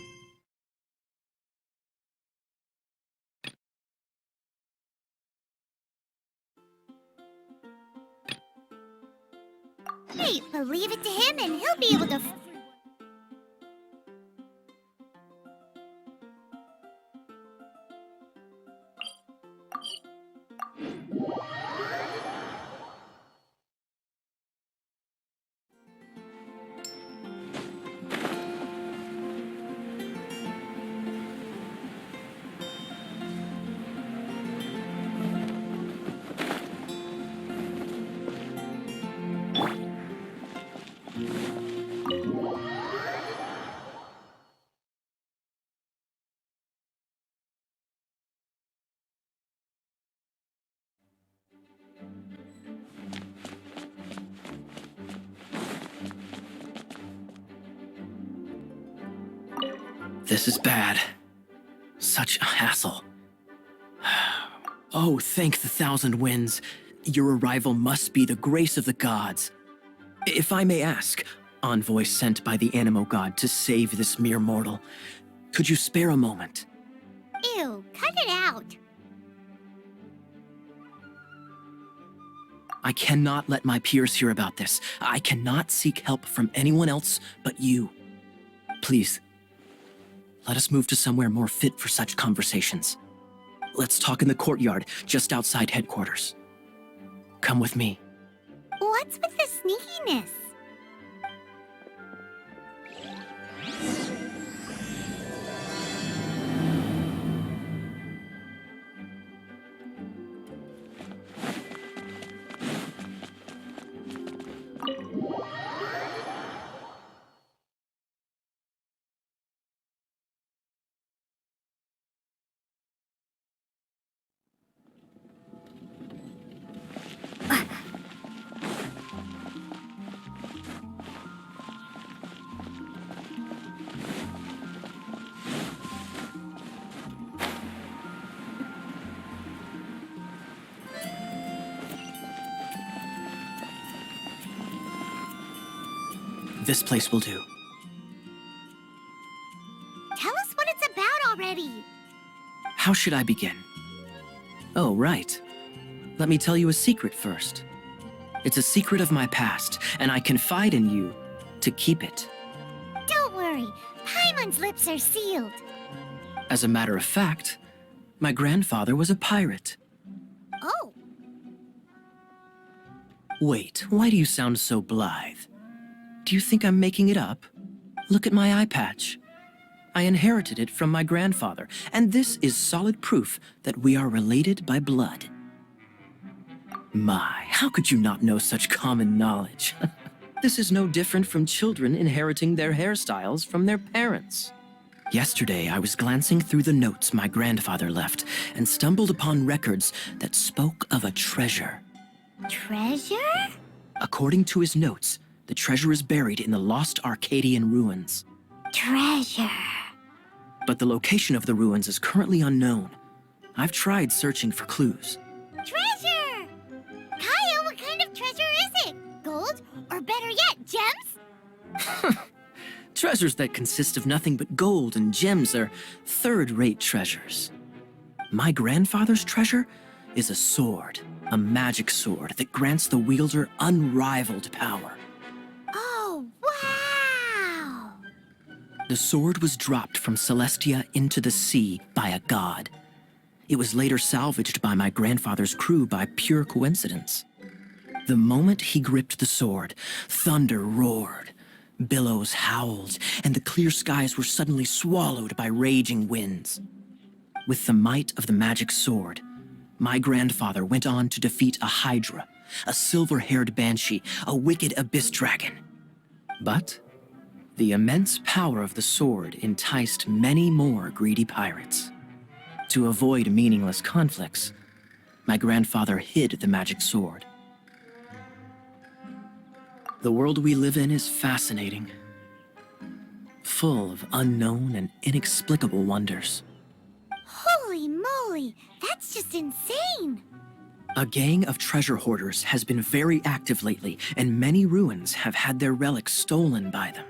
Hey, but leave it to him and he'll be able to... This is bad. Such a hassle. Oh, thank the thousand winds. Your arrival must be the grace of the gods. If I may ask, envoy sent by the Animo god to save this mere mortal, could you spare a moment? Ew, cut it out. I cannot let my peers hear about this. I cannot seek help from anyone else but you. Please, let us move to somewhere more fit for such conversations. Let's talk in the courtyard, just outside headquarters. Come with me. What's with the sneakiness? This place will do. Tell us what it's about already. How should I begin? Oh, right. Let me tell you a secret first. It's a secret of my past, and I confide in you to keep it. Don't worry, Paimon's lips are sealed. As a matter of fact, my grandfather was a pirate. Oh, Wait, why do you sound so blithe? Do you think I'm making it up? Look at my eye patch. I inherited it from my grandfather, and this is solid proof that we are related by blood. My, how could you not know such common knowledge? This is no different from children inheriting their hairstyles from their parents. Yesterday, I was glancing through the notes my grandfather left and stumbled upon records that spoke of a treasure. treasure? According to his notes, the treasure is buried in the lost Arcadian ruins. Treasure. But the location of the ruins is currently unknown. I've tried searching for clues. Treasure! Kaeya, what kind of treasure is it? Gold? Or better yet, gems? Treasures that consist of nothing but gold and gems are third-rate treasures. My grandfather's treasure is a sword, a magic sword that grants the wielder unrivaled power. Oh, wow! The sword was dropped from Celestia into the sea by a god. It was later salvaged by my grandfather's crew by pure coincidence. The moment he gripped the sword, thunder roared, billows howled, and the clear skies were suddenly swallowed by raging winds. With the might of the magic sword, my grandfather went on to defeat a hydra, a silver-haired banshee, a wicked abyss dragon. But the immense power of the sword enticed many more greedy pirates. To avoid meaningless conflicts, my grandfather hid the magic sword. The world we live in is fascinating. full of unknown and inexplicable wonders. Holy moly, that's just insane! A gang of treasure hoarders has been very active lately, and many ruins have had their relics stolen by them.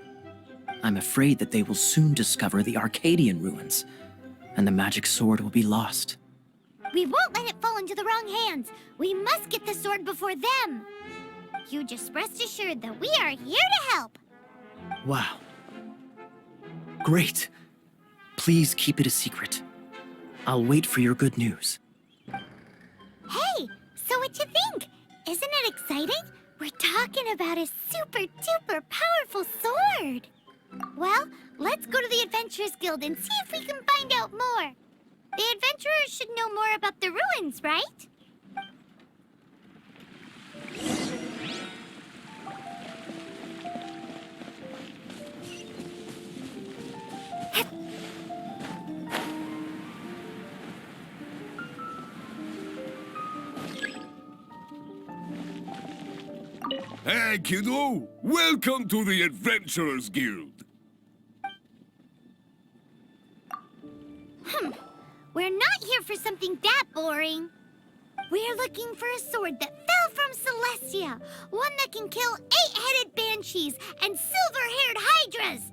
I'm afraid that they will soon discover the Arcadian ruins, and the magic sword will be lost. We won't let it fall into the wrong hands. We must get the sword before them. You just rest assured that we are here to help. Wow. Great. Please keep it a secret. I'll wait for your good news. Hey, so what you think? Isn't it exciting? We're talking about a super duper powerful sword. Well, let's go to the Adventurers Guild and see if we can find out more. The adventurers should know more about the ruins, right? Hey, kiddo! Welcome to the Adventurers Guild! We're not here for something that boring. We're looking for a sword that fell from Celestia. One that can kill 8-headed banshees and silver-haired hydras.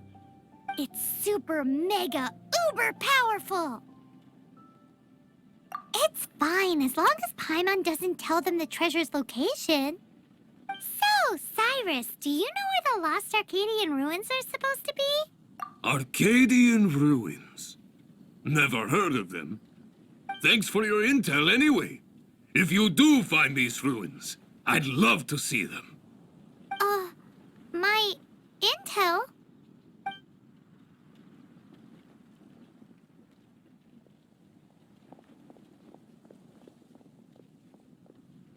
It's super mega uber powerful. It's fine as long as Paimon doesn't tell them the treasure's location. So, Cyrus, do you know where the lost Arcadian ruins are supposed to be? Arcadian ruins? Never heard of them. Thanks for your intel anyway. If you do find these ruins, I'd love to see them. My intel?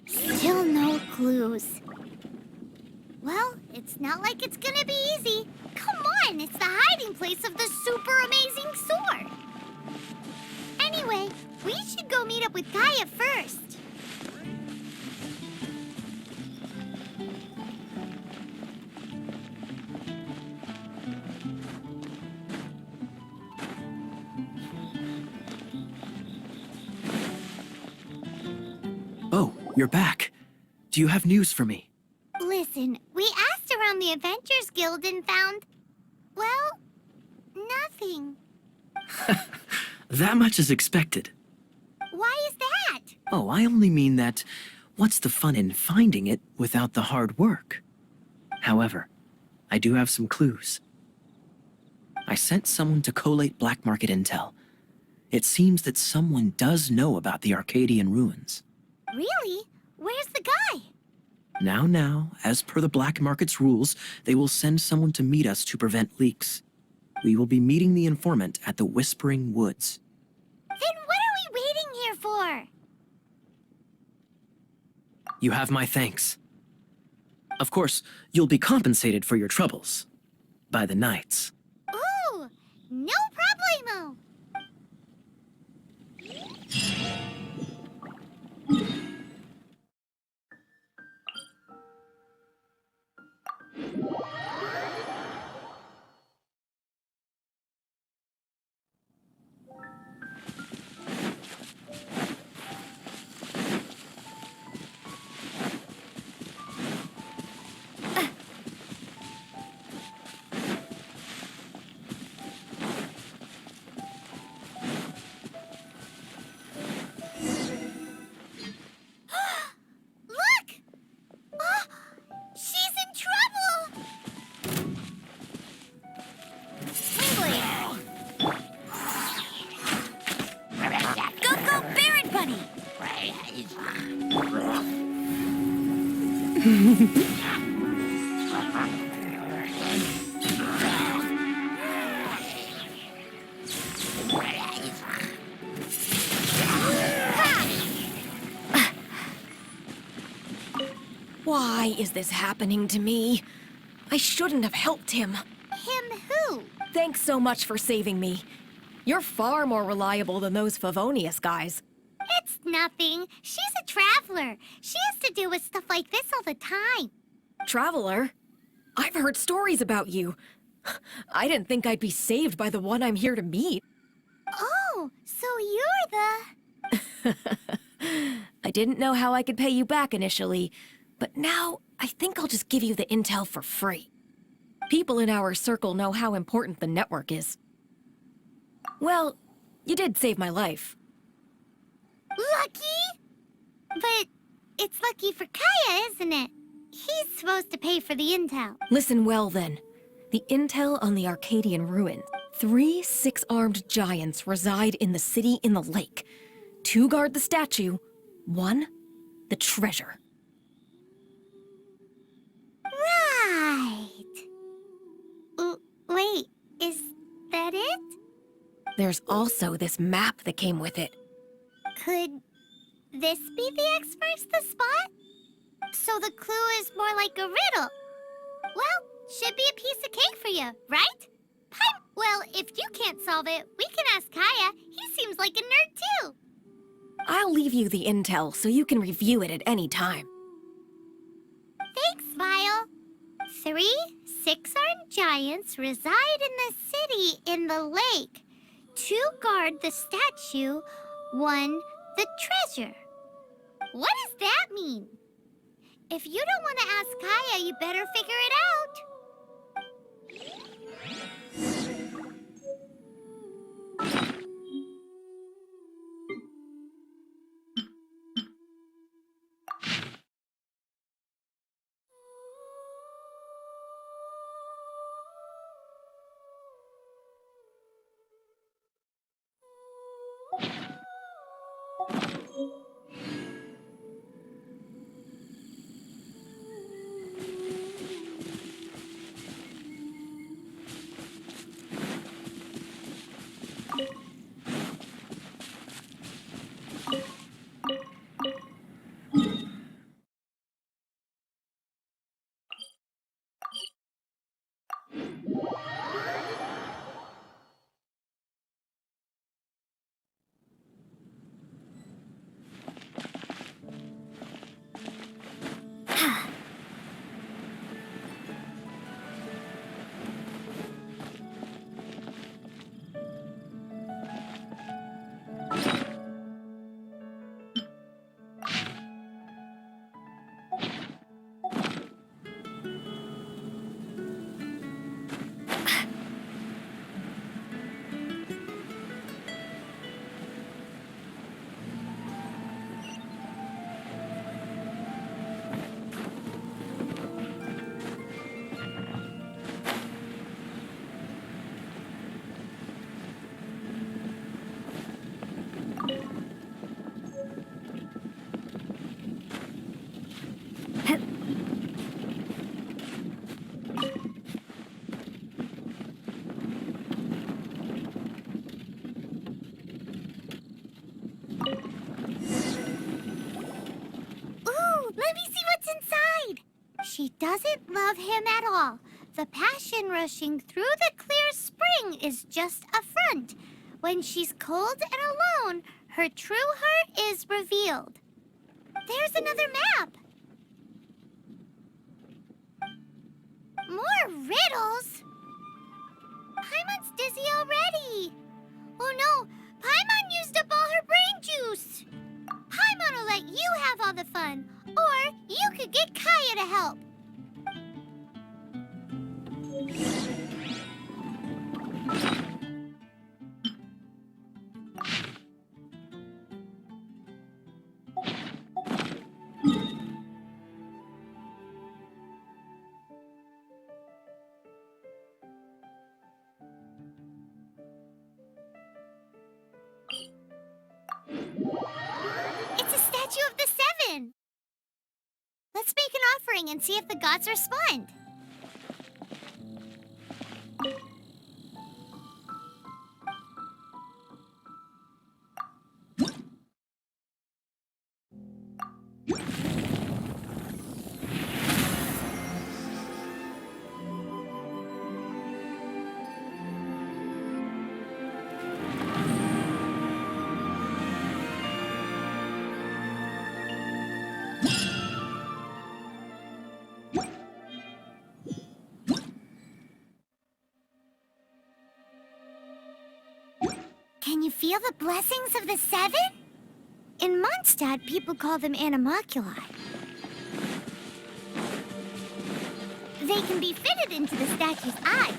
Still no clues. Well, it's not like it's gonna be easy. Come on, it's the hiding place of the super amazing sword. Anyway, we should go meet up with Kaeya first. Oh, you're back. Do you have news for me? Listen, we asked around the Adventurers Guild and found, well, nothing. That much is expected. Why is that? Oh, I only mean that what's the fun in finding it without the hard work? However, I do have some clues. I sent someone to collate black market intel. It seems that someone does know about the Arcadian ruins. Really? Where's the guy? Now, as per the black market's rules, they will send someone to meet us to prevent leaks. We will be meeting the informant at the Whispering Woods. Then what are we waiting here for? You have my thanks. Of course, you'll be compensated for your troubles. By the knights. Ooh, no problemo. Why is this happening to me? I shouldn't have helped him. Him who? Thanks so much for saving me. You're far more reliable than those Favonius guys. It's nothing. She's a traveler. She has to deal with stuff like this all the time. Traveler? I've heard stories about you. I didn't think I'd be saved by the one I'm here to meet. Oh, so you're I didn't know how I could pay you back initially, but now I think I'll just give you the intel for free. People in our circle know how important the network is. Well, you did save my life. lucky? But it's lucky for Kaeya, isn't it? He's supposed to pay for the intel. Listen well then. The intel on the Arcadian ruin. 3 six-armed giants reside in the city in the lake. 2 guard the statue, 1 the treasure. Right. Wait, is that it? There's also this map that came with it. Could this be the experts the spot? So the clue is more like a riddle. Well, should be a piece of cake for you, right? Well, if you can't solve it, we can ask Kaeya. He seems like a nerd too. I'll leave you the intel so you can review it at any time. Thanks, Vile. 3 six-armed giants reside in the city in the lake. 2 guard the statue, 1 the treasure. What does that mean? If you don't want to ask Kaeya, you better figure it out. Let me see what's inside. She doesn't love him at all. The passion rushing through the clear spring is just a front. When she's cold and alone, her true heart is revealed. There's another map. More riddles? Paimon's dizzy already. Oh no, Paimon used up all her brain juice. Paimon will let you have all the fun, or you could get Kaeya to help. It's a statue of the 7. Let's make an offering and see if the gods respond. Can you feel the blessings of the seven? In Mondstadt, people call them animalculi. They can be fitted into the statue's eyes.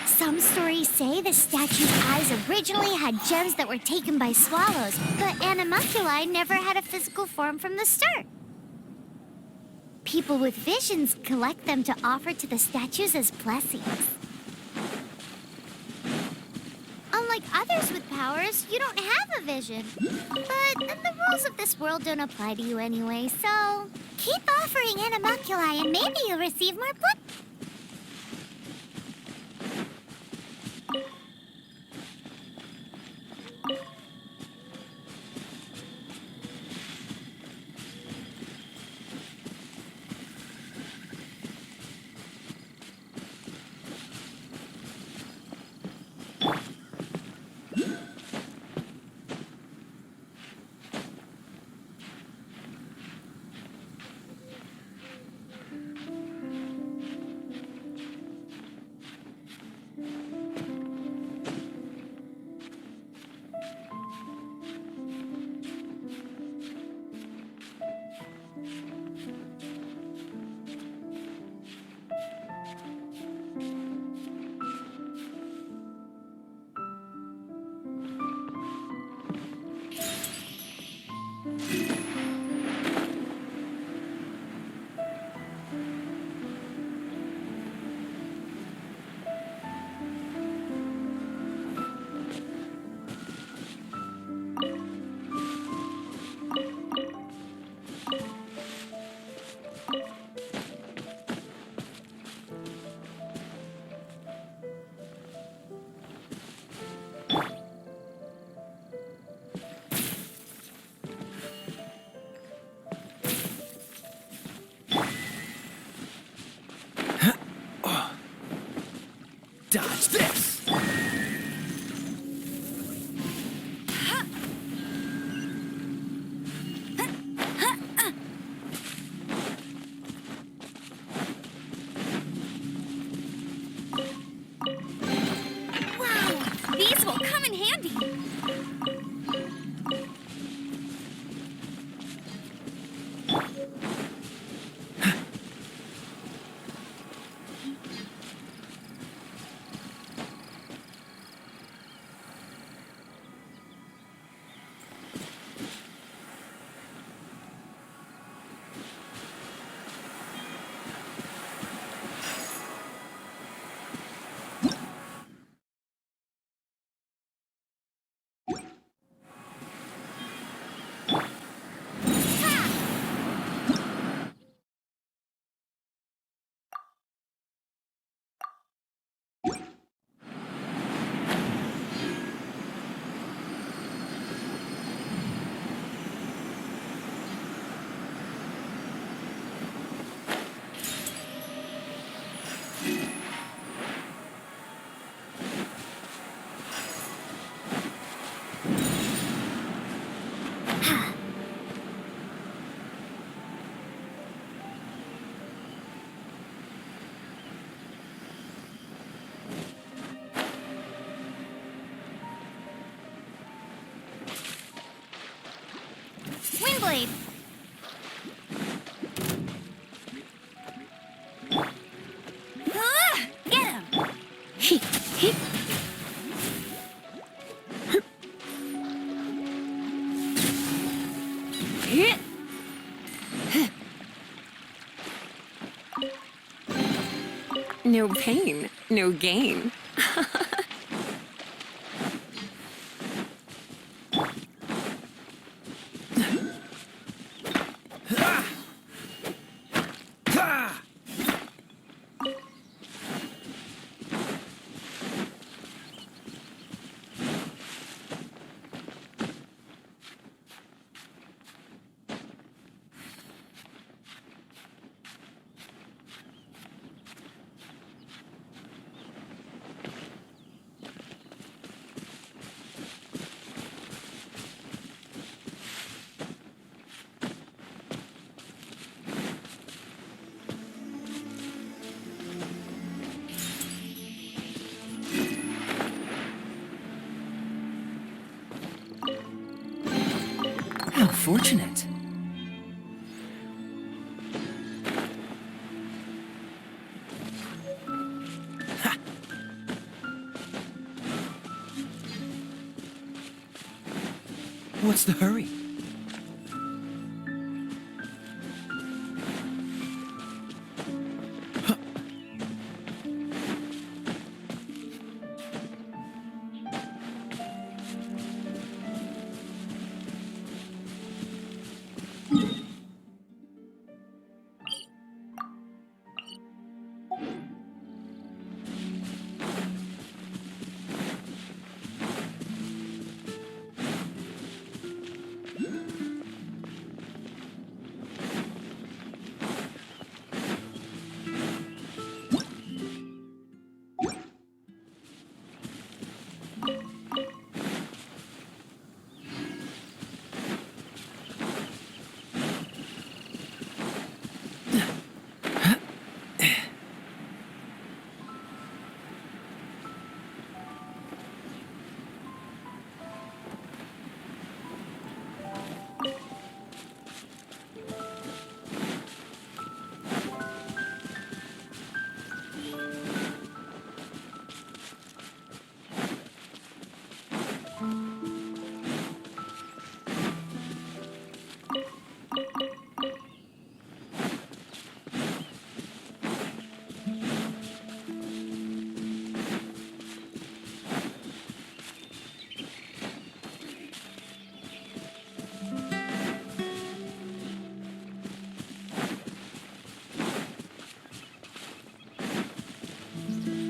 Some stories say the statue's eyes originally had gems that were taken by swallows, but animalculi never had a physical form from the start. People with visions collect them to offer to the statues as blessings. Unlike others with powers, you don't have a vision. But the rules of this world don't apply to you anyway, so keep offering animalculi and maybe you'll receive more blood. Dodge this! Wow, these will come in handy. Windblade. Get him! No pain, no gain. fortunate. Ha! What's the hurry?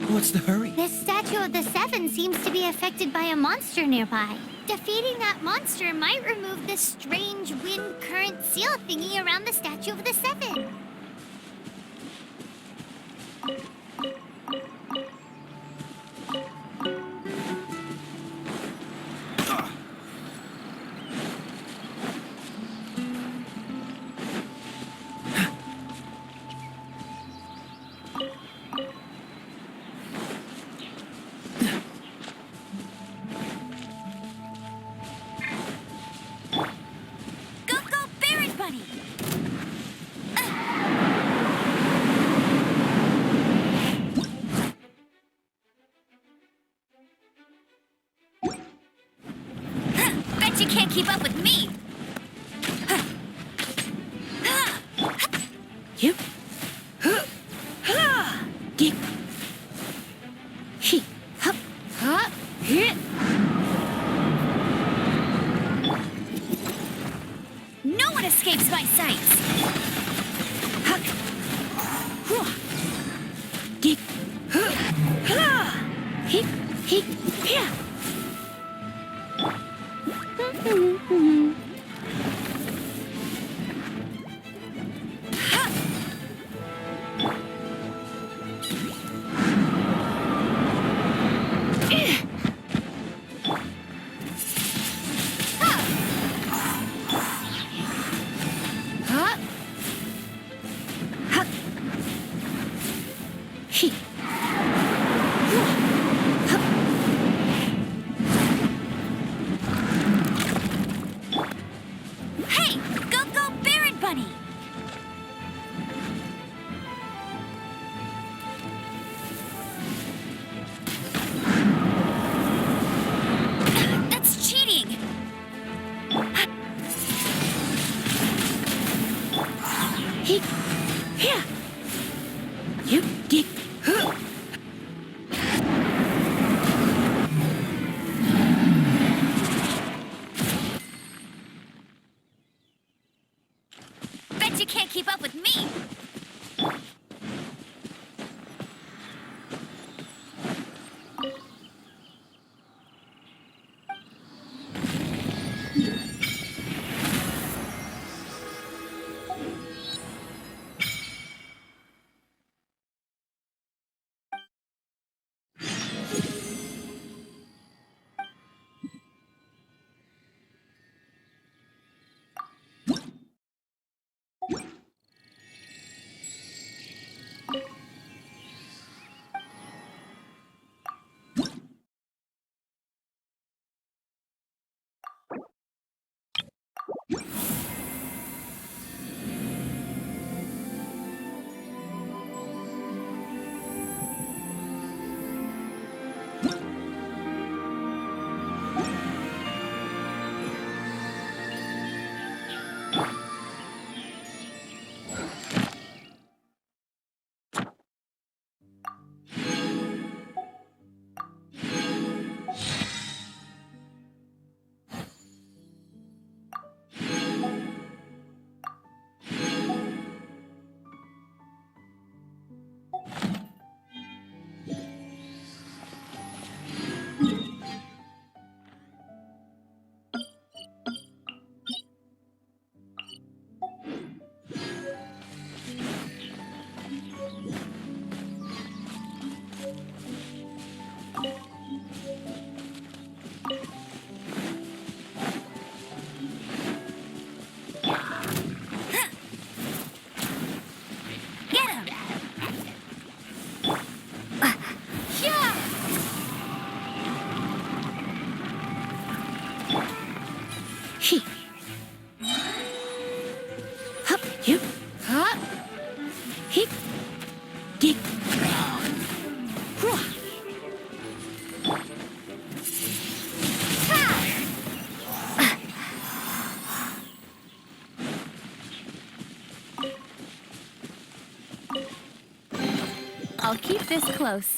What's the hurry? This statue of the Seven seems to be affected by a monster nearby. Defeating that monster might remove this strange wind current seal thingy around the statue of the Seven. You can't keep up with me! You. Dip. He. Hup. Hup. Hit. No one escapes my sights! Huck. Dip. Hip. Hip. Here. Hey! Go, go, Baron Bunny! That's cheating! Here. You dip. Bet you can't keep up with me! Get him! He. Hup, you. Huh? He. Dig. I'll keep this close.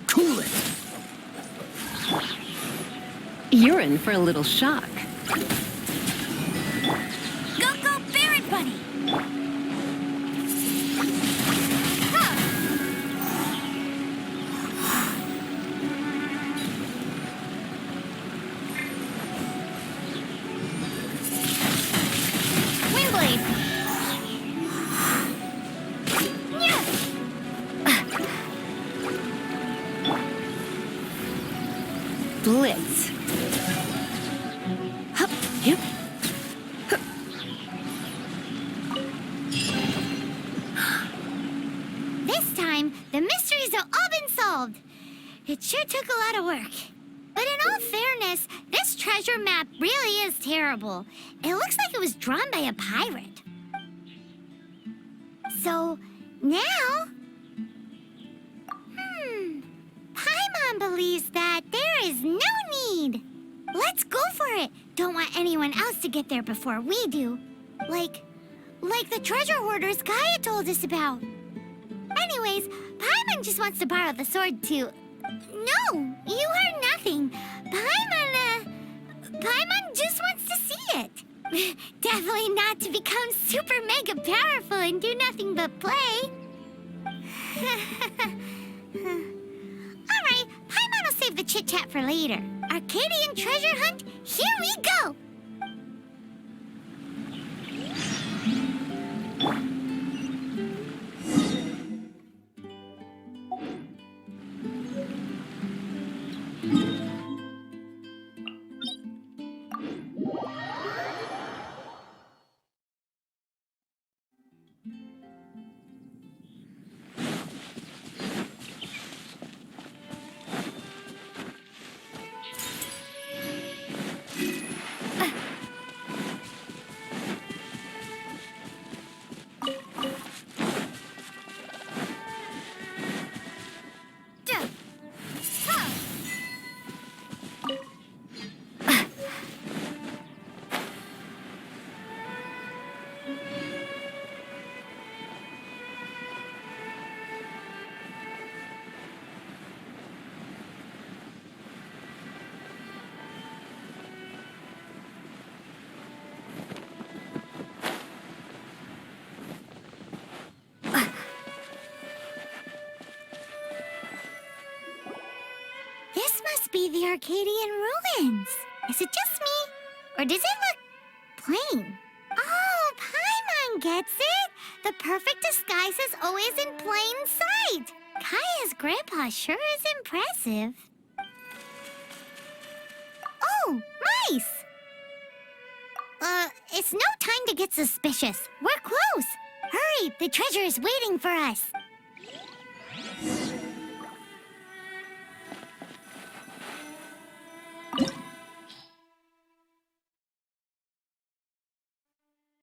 Cool it! You're in for a little shock. Go, go, Barret Bunny! Windblade! Blitz. Hup, you. This time, the mysteries have all been solved. It sure took a lot of work. But in all fairness, this treasure map really is terrible. It looks like it was drawn by a pirate. So, now... Paimon believes that there is no need. Let's go for it. Don't want anyone else to get there before we do. Like the treasure hoarders Kaeya told us about. Anyways, Paimon Paimon just wants to borrow the sword to... No, you heard nothing. Paimon just wants to see it. Definitely not to become super mega powerful and do nothing but play. Alright, Paimon will save the chit-chat for later. Arcadian treasure hunt, here we go! Be the Arcadian ruins. Is it just me? Or does it look plain? Oh, Paimon gets it. The perfect disguise is always in plain sight. Kaeya's grandpa sure is impressive. Oh, mice! It's no time to get suspicious. We're close. Hurry, the treasure is waiting for us.